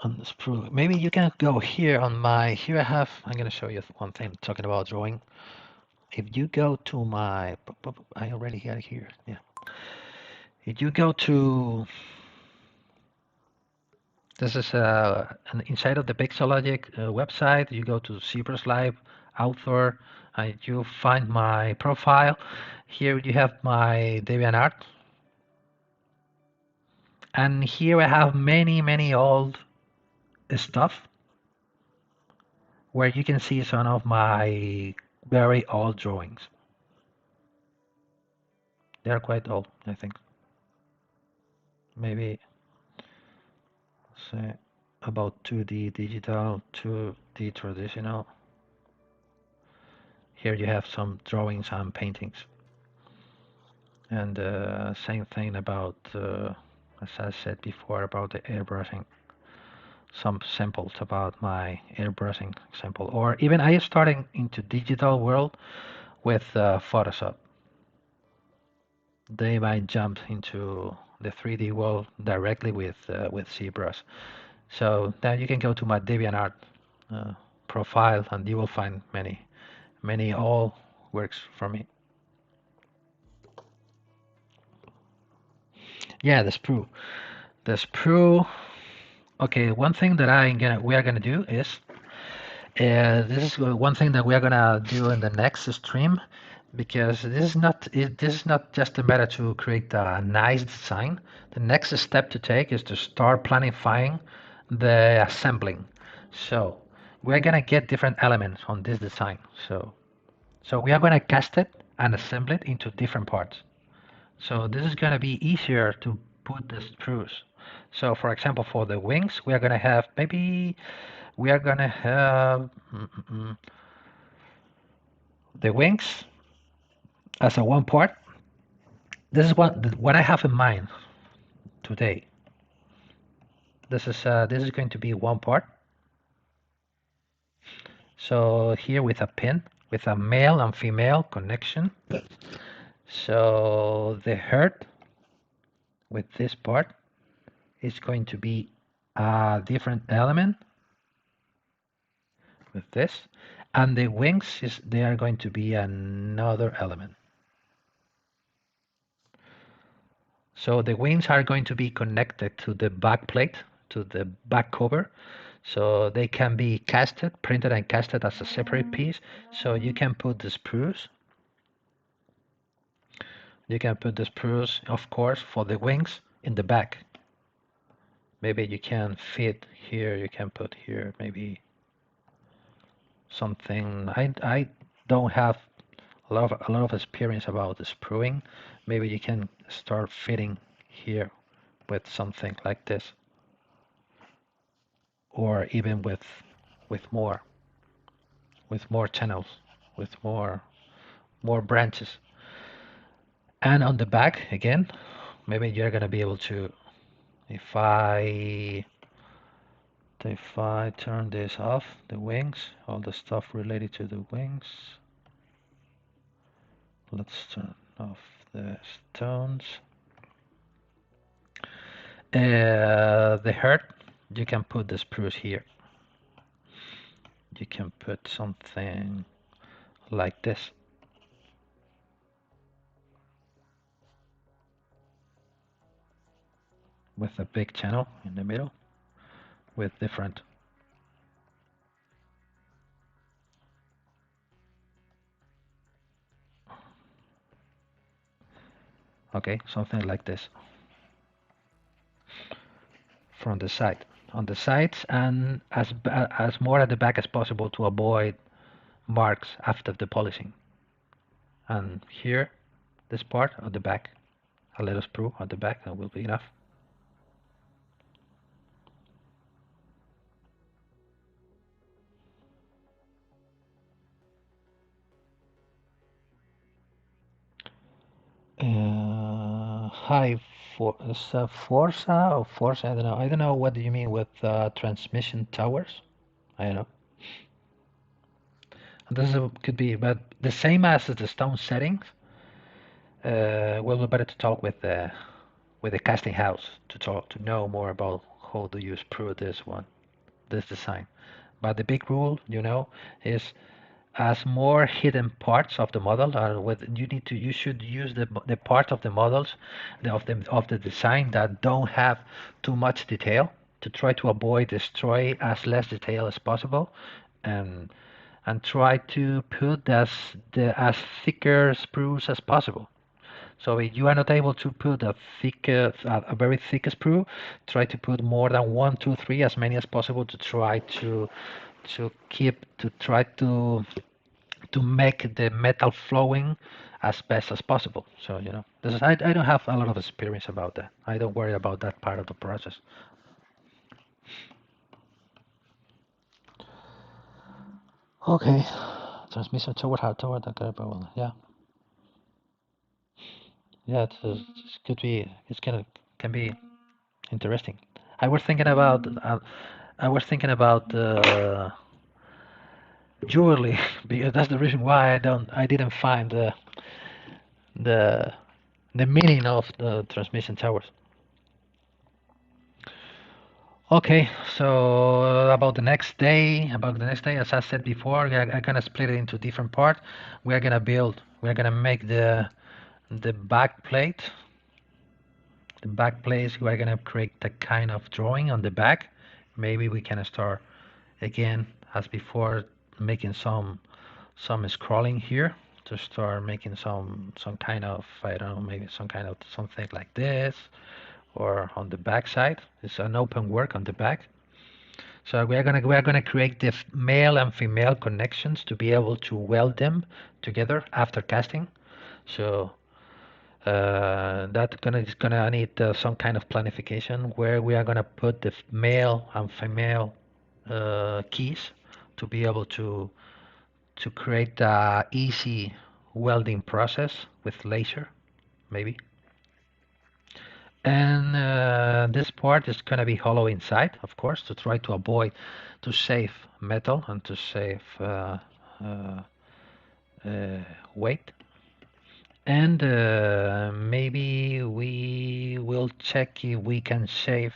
On this proof. Maybe you can go here on my. Here I have. I'm gonna show you one thing. Talking about drawing. If you go to my, I already had it here. Yeah. If you go to, this is inside of the Pixologic website. You go to ZBrush Live author, and you find my profile. Here you have my DeviantArt, and here I have many old stuff where you can see some of my very old drawings. They are quite old, I think. Maybe say about 2D digital, 2D traditional. Here you have some drawings and paintings. And same thing about, as I said before, about the airbrushing. Some samples about my airbrushing sample. Or even I starting into digital world with Photoshop. They might jump into the 3D world directly with ZBrush. So now you can go to my DeviantArt profile, and you will find many all works for me. Yeah, the sprue. The sprue. Okay, one thing that we are gonna do is this is one thing that we are gonna do in the next stream, because this is not just a matter to create a nice design. The next step to take is to start planifying the assembling. So we're gonna get different elements on this design. So we are gonna cast it and assemble it into different parts. So this is going to be easier to put the screws. So for example, for the wings, we are going to have maybe we are going to have the wings as a one part. This is what I have in mind today. This is going to be one part. So here with a pin, with a male and female connection. So the heart with this part is going to be a different element with this, and the wings they are going to be another element. So the wings are going to be connected to the back plate, to the back cover. So they can be casted, printed and casted as a separate piece. So you can put the sprues. You can put the sprues, of course, for the wings in the back. Maybe you can fit here, you can put here, maybe something. I don't have a lot of experience about the spruing. Maybe you can start fitting here with something like this, or even with more channels, with more branches. And on the back again, maybe you're gonna be able to, if I turn this off, the wings, all the stuff related to the wings. Let's turn off the stones. The heart, you can put the spruce here. You can put something like this. With a big channel in the middle, with different. Okay, something like this. From the side, on the sides, and as more at the back as possible to avoid marks after the polishing. And here, this part of the back, a little sprue at the back, that will be enough. Hi, Forza or Forza? I don't know. I don't know what do you mean with transmission towers. I don't know. This could be, but the same as the stone settings. Well, better to talk with the casting house to know more about how do you sprue this design. But the big rule, is as more hidden parts of the model are with you should use the part of the models of the design that don't have too much detail to try to avoid destroy as less detail as possible, and try to put as thicker sprues as possible. So if you are not able to put a very thick sprue, try to put more than one, two, three, as many as possible to try to try to make the metal flowing as best as possible. So I don't have a lot of experience about that. I don't worry about that part of the process. Okay, transmission toward the cable. Yeah, yeah. It could be. Can be interesting. I was thinking about. Jewelry because that's the reason why I didn't find the the meaning of the transmission towers. Okay, so about the next day, as I said before, I'm gonna split it into different parts. We're gonna make the back plate. The back plate, we're gonna create the kind of drawing on the back. Maybe we can start again, as before, making some scrolling here to start making some kind of, I don't know, maybe some kind of something like this, or on the back side. It's an open work on the back. So we're gonna create the male and female connections to be able to weld them together after casting. So Is gonna need some kind of planification where we are gonna put the male and female keys to be able to create a easy welding process with laser, maybe. And this part is gonna be hollow inside, of course, to try to avoid to save metal and to save uh, weight. And maybe we will check if we can save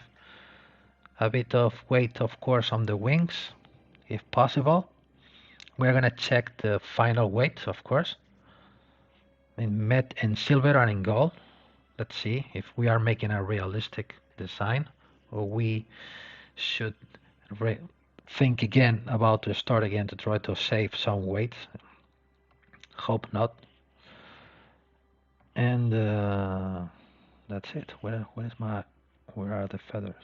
a bit of weight, of course, on the wings, if possible. We're gonna check the final weight, of course, in silver and in gold. Let's see if we are making a realistic design, or we should think again about to start again to try to save some weight. Hope not. And that's it. Where are the feathers?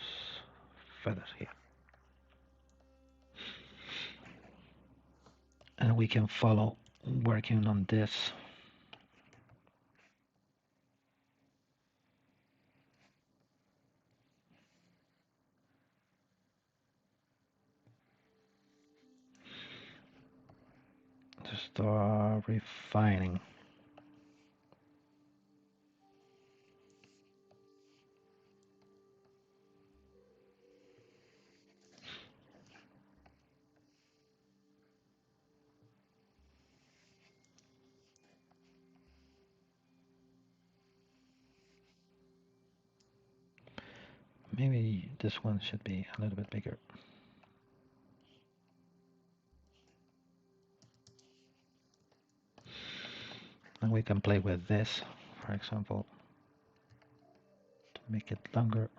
Feathers here. And we can follow working on this. To start refining. Maybe this one should be a little bit bigger. And we can play with this, for example, to make it longer.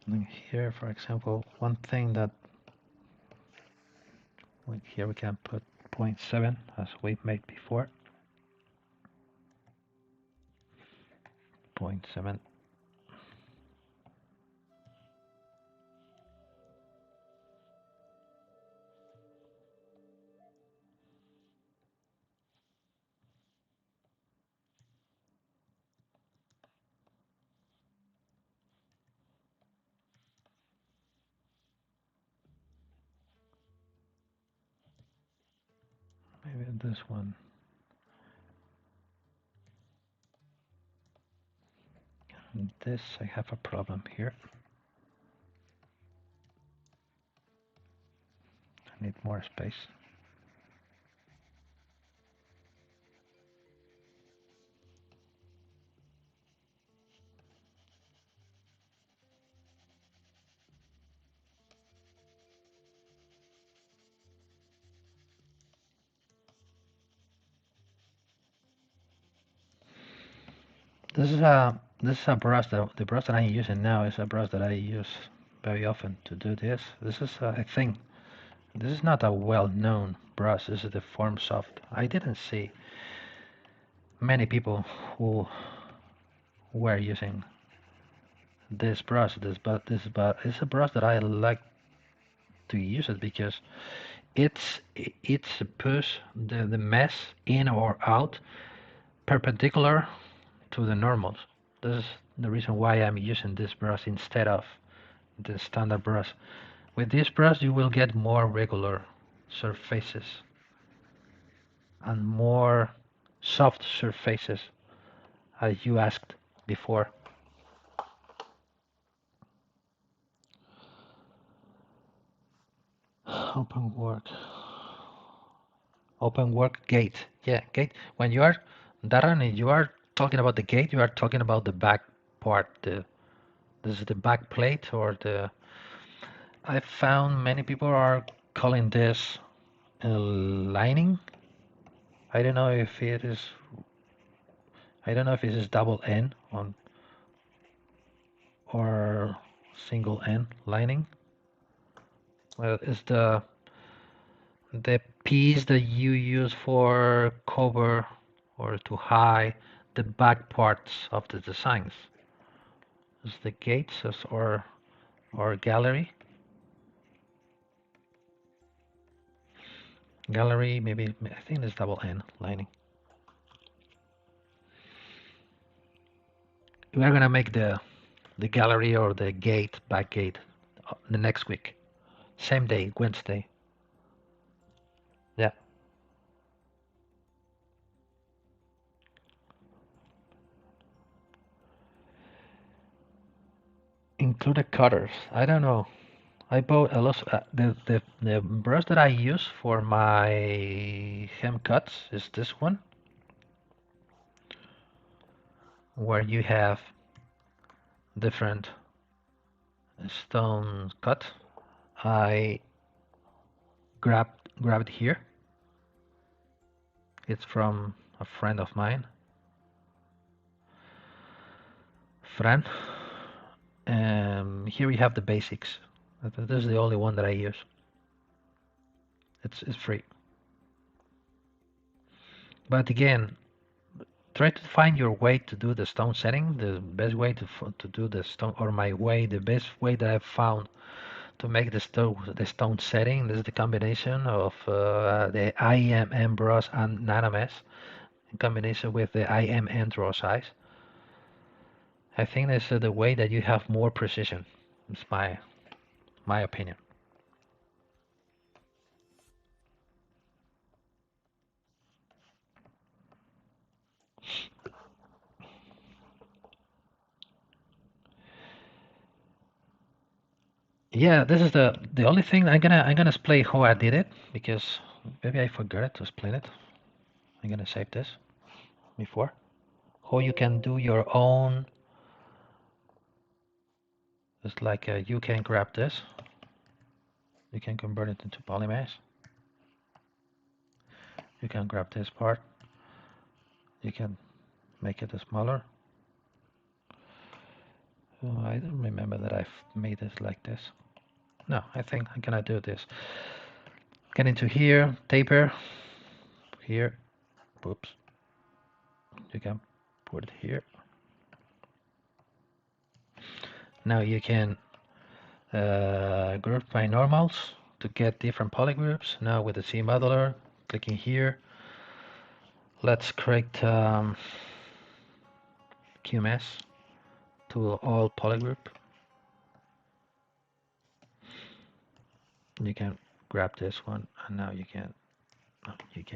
And here, for example, one thing that here we can put 0.7 as we made before. 0.7. Maybe this one. And this, I have a problem here. I need more space. This is a brush that the brush that I'm using now is a brush that I use very often to do this. This is I think this is not a well-known brush. This is the Form Soft. I didn't see many people who were using this brush. But it's a brush that I like to use it because it's push the mesh in or out perpendicular to the normals. This is the reason why I'm using this brush instead of the standard brush. With this brush you will get more regular surfaces and more soft surfaces as you asked before. Open work. Open work gate. Yeah, gate. When you are, Darren, you are talking about the gate, you are talking about the back part. This is the back plate or the. I found many people are calling this a lining. I don't know if it is. I don't know if it is double N on or single N lining. Well, it's the piece that you use for cover or to hide the back parts of the designs. It's the gates or gallery. gallery, maybe, I think it's double N lining. We're gonna make the gallery or the gate, back gate, the next week. Same day, Wednesday. Yeah. Included cutters. I don't know. I bought a lot. The brush that I use for my hem cuts is this one, where you have different stone cut. I grab it here. It's from a friend of mine, Fran. Here we have the basics. This is the only one that I use. It's free. But again, try to find your way to do the stone setting. The best way to do the stone, or the best way that I've found to make the stone setting. This is the combination of the IMM brush and NanoMesh in combination with the IMN draw size. I think this is the way that you have more precision. It's my opinion. Yeah, this is the only thing I'm gonna explain how I did it, because maybe I forgot to explain it. I'm gonna save this before. How you can do your own. It's like you can grab this. You can convert it into polymesh. You can grab this part. You can make it smaller. Oh, I don't remember that I've made this like this. No, I think I'm gonna do this. Get into here, taper, here, whoops. You can put it here. Now you can group by normals to get different polygroups. Now with the Z modeler, clicking here, let's create QMS to all polygroup. You can grab this one, and now you can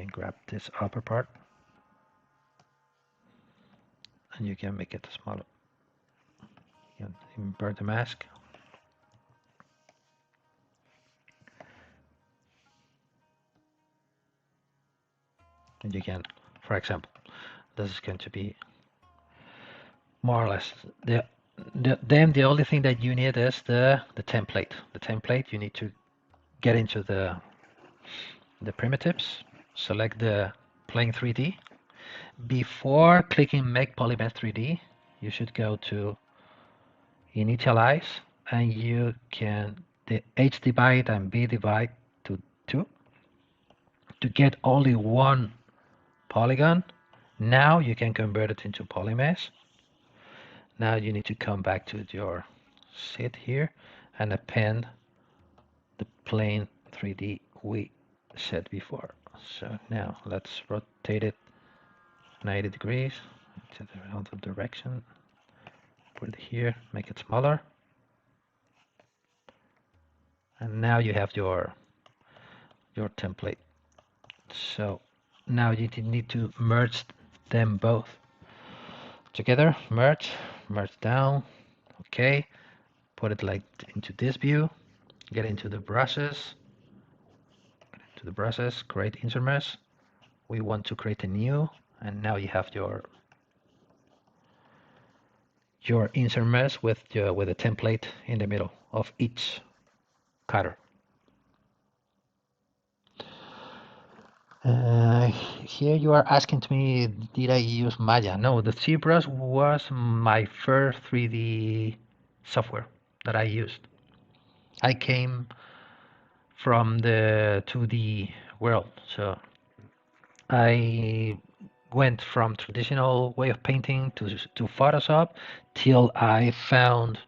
grab this upper part, and you can make it smaller. You can invert the mask. And you can, for example, this is going to be more or less then the only thing that you need is the template. The template, you need to get into the primitives, select the plane 3D. Before clicking make polymesh 3D, you should go to initialize, and you can the H divide and B divide to 2 to get only one polygon. Now you can convert it into polymesh. Now you need to come back to your set here and append the plane 3D we set before. So now let's rotate it 90 degrees to the other direction. Put it here, make it smaller. And now you have your template. So now you need to merge them both together. Merge down. Okay. Put it like into this view. Get into the brushes. Create insert mesh. We want to create a new, and now you have your insert mesh with a template in the middle of each cutter. Here you are asking to me, did I use Maya? No, the ZBrush was my first 3D software that I used. I came from the 2D world, so I went from traditional way of painting to Photoshop till I found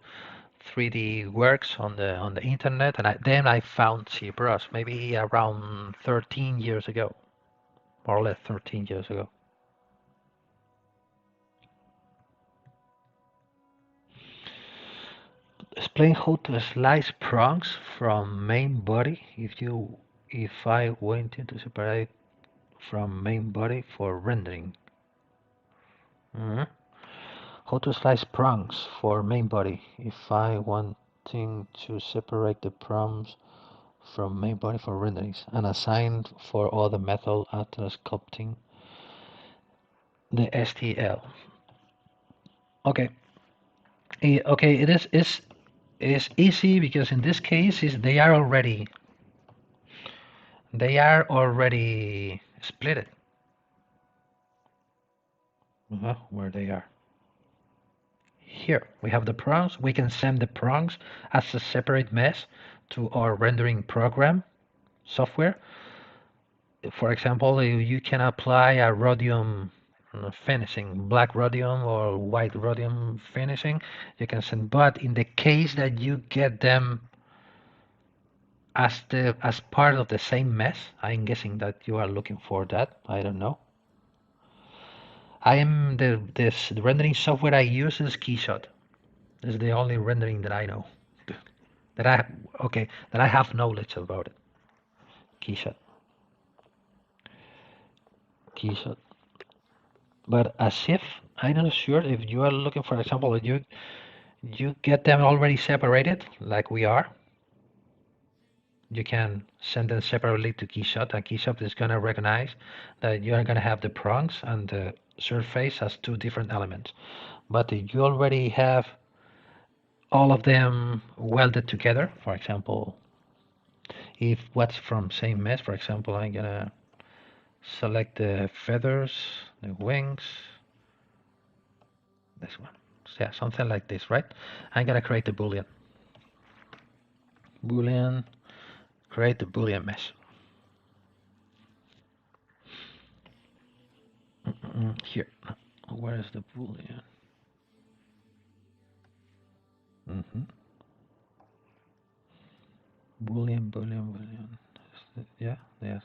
3D works on the internet, and then I found ZBrush maybe around 13 years ago, more or less 13 years ago. Explain how to slice prongs from main body if I wanted to separate from main body for rendering. How to slice prongs for main body if I wanting to separate the prongs from main body for renderings and assign for all the method after sculpting the STL. Okay. Okay, is easy because in this case they are already split. Where they are. Here we have the prongs. We can send the prongs as a separate mesh to our rendering program software. For example, you can apply a rhodium finishing, black rhodium or white rhodium finishing. You can send, but in the case that you get them as part of the same mesh, I'm guessing that you are looking for that. I don't know. The rendering software I use is KeyShot. This is the only rendering that I know. That I have knowledge about it. KeyShot. But as if I'm not sure if you are looking, for example, if you get them already separated, like we are. You can send them separately to KeyShot, and KeyShot is gonna recognize that you are gonna have the prongs and the surface as two different elements. But if you already have all of them welded together, for example, if what's from same mesh, for example, I'm gonna select the feathers, the wings, this one. So yeah, something like this, right? I'm gonna create the boolean. Create the boolean mesh. Here, where is the boolean? Boolean. Yeah, yes.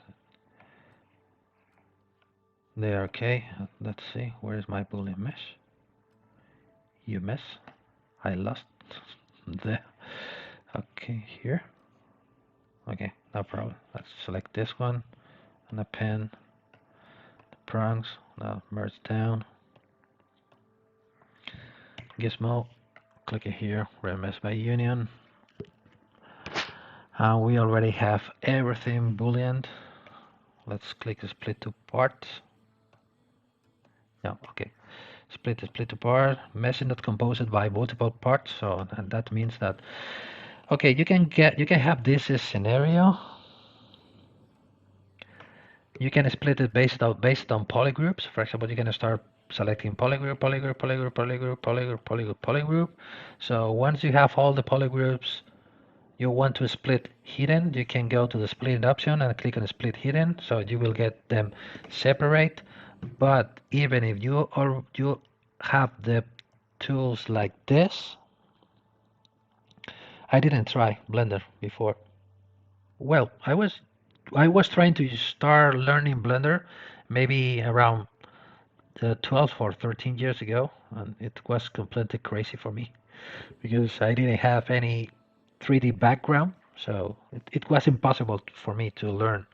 They are okay. Let's see. Where is my boolean mesh? You miss. I lost. There. Okay, here. Okay, no problem. Let's select this one and append the prongs. Now merge down. Gizmo. Click it here. Remove by union. And we already have everything booleaned. Let's click split to parts. No, okay. Split apart. Mesh is not composed by multiple parts, so that means that okay, you can have this scenario. You can split it based on polygroups. For example, you can start selecting polygroup. So once you have all the polygroups you want to split hidden, you can go to the split option and click on split hidden, so you will get them separate. But even if you have the tools like this, I didn't try Blender before. Well, I was trying to start learning Blender maybe around 12 or 13 years ago, and it was completely crazy for me because I didn't have any 3D background, so it was impossible for me to learn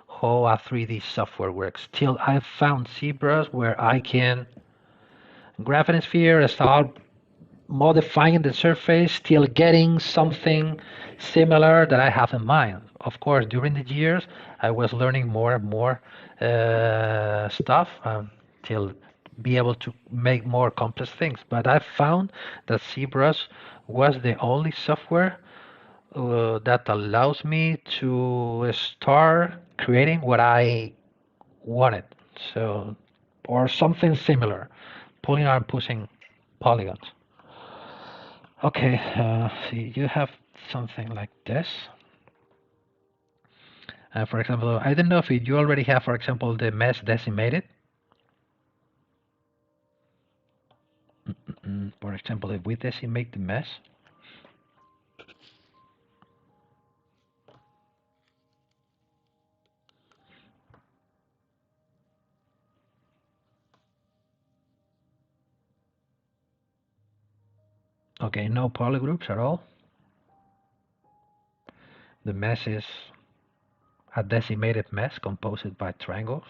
how a 3D software works. Till I found ZBrush where I can graph a sphere, start modifying the surface till getting something similar that I have in mind. Of course, during the years, I was learning more and more stuff till be able to make more complex things. But I found that ZBrush was the only software that allows me to start creating what I wanted. So, or something similar, pulling and pushing polygons. Okay, see, you have something like this. For example, I don't know if you already have, for example, the mesh decimated. For example, if we decimate the mesh, Okay, no polygroups at all. The mesh is a decimated mesh composed by triangles.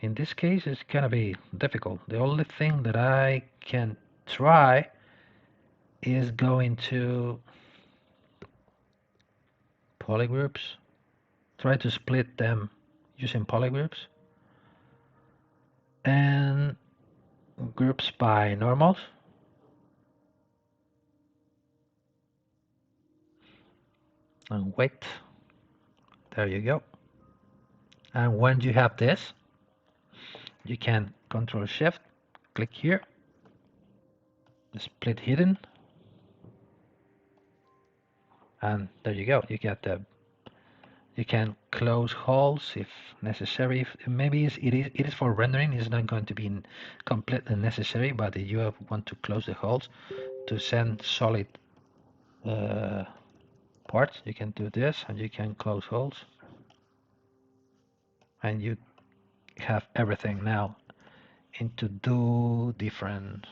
In this case, it's gonna be difficult. The only thing that I can try is going to polygroups. Try to split them using polygroups and groups by normals. And wait. There you go. And when you have this, you can Control Shift, click here, split hidden, and there you go. You get the. You can close holes if necessary. Maybe it is for rendering. It's not going to be completely necessary, but if you want to close the holes to send solid parts, you can do this, and you can close holes, and you have everything now into two different.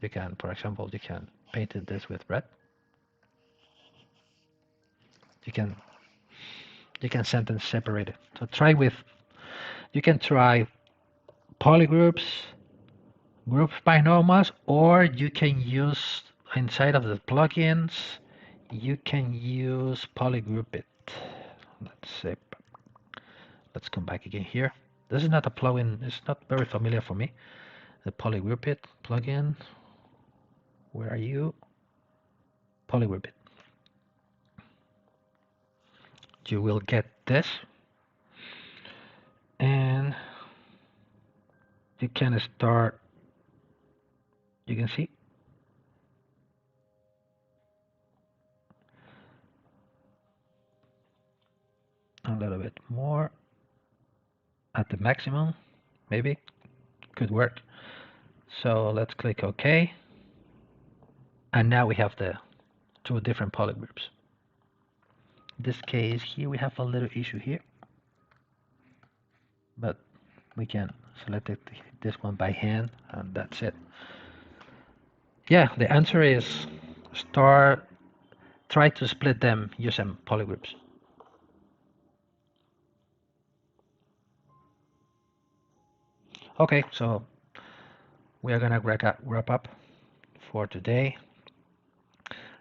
You can, for example, you can paint this with red. You can send them separated. So try with. You can try polygroups, groups by normals, or you can use inside of the plugins. You can use polygroup it. Let's see. Let's come back again here. This is not a plugin. It's not very familiar for me. The polygroup it plugin. Where are you? Polygroup it. You will get this, and you can start. You can see a little bit more at the maximum, maybe could work. So let's click OK, and now we have the two different polygroups. In this case here we have a little issue here, but we can select this one by hand, and that's it. Yeah, the answer is try to split them using polygroups. Okay, so we are gonna wrap up for today.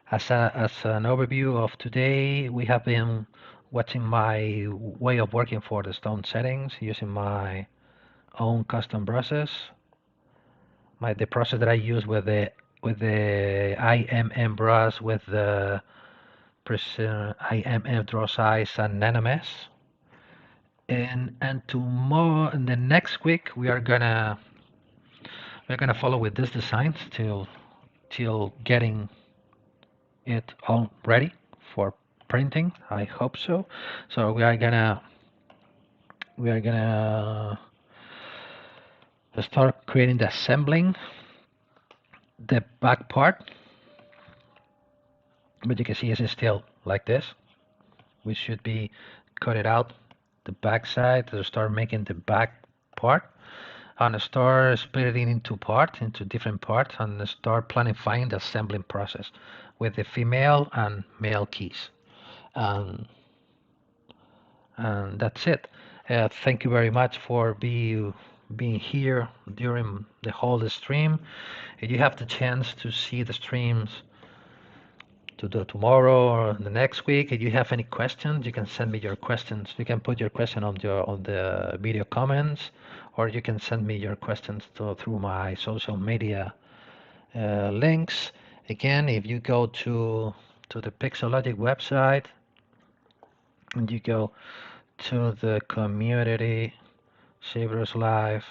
As an overview of today, we have been watching my way of working for the stone settings using my own custom brushes. The process that I use with the IMM brush with the IMM draw size and nanomesh. And tomorrow, in the next week, we're gonna follow with this design till getting it all ready for printing. I hope so. So we are gonna start creating the assembling the back part, but you can see it's still like this. We should be cut it out the back side to start making the back part, and start splitting into different parts, and start planifying the assembling process with the female and male keys. And that's it. Thank you very much for being here during the whole stream. If you have the chance to see the streams to do tomorrow or the next week, if you have any questions, you can send me your questions. You can put your question on the video comments, or you can send me your questions through my social media links. Again, if you go to the Pixologic website and you go to the community, ZBrush Live,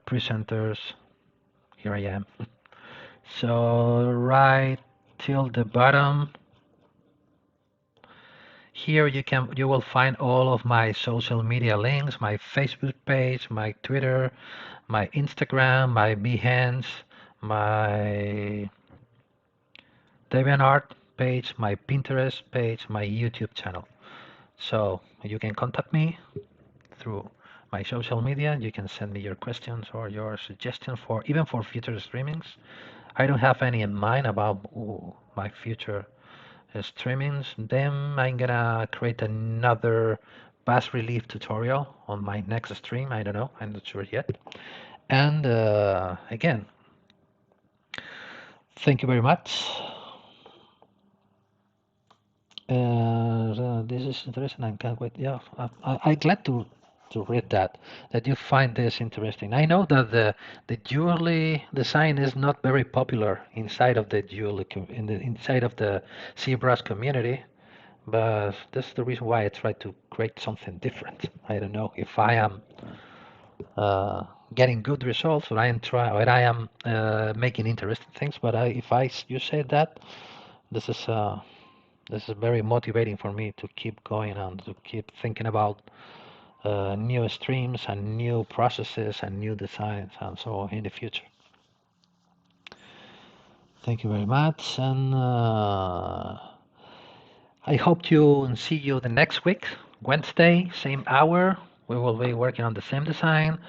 presenters, here I am. So right till the bottom here you will find all of my social media links, my Facebook page, my Twitter, my Instagram, my Behance, my DeviantArt page, my Pinterest page, my YouTube channel. So you can contact me through my social media. You can send me your questions or your suggestions for even for future streamings. I don't have any in mind about my future streamings. Then I'm gonna create another bas relief tutorial on my next stream. I don't know. I'm not sure yet. And again, thank you very much. This is interesting. I can't wait. Yeah, I'm glad to read that you find this interesting. I know that the jewelry design is not very popular inside of the jewelry inside of the ZBrush community, but that's the reason why I try to create something different. I don't know if I am getting good results or I am making interesting things, but if you say that, this is. This is very motivating for me to keep going and to keep thinking about new streams and new processes and new designs and so on in the future. Thank you very much, and I hope to see you the next week, Wednesday, same hour. We will be working on the same design,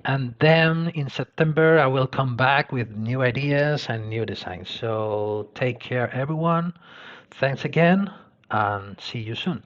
and then in September I will come back with new ideas and new designs. So take care, everyone. Thanks again, and see you soon.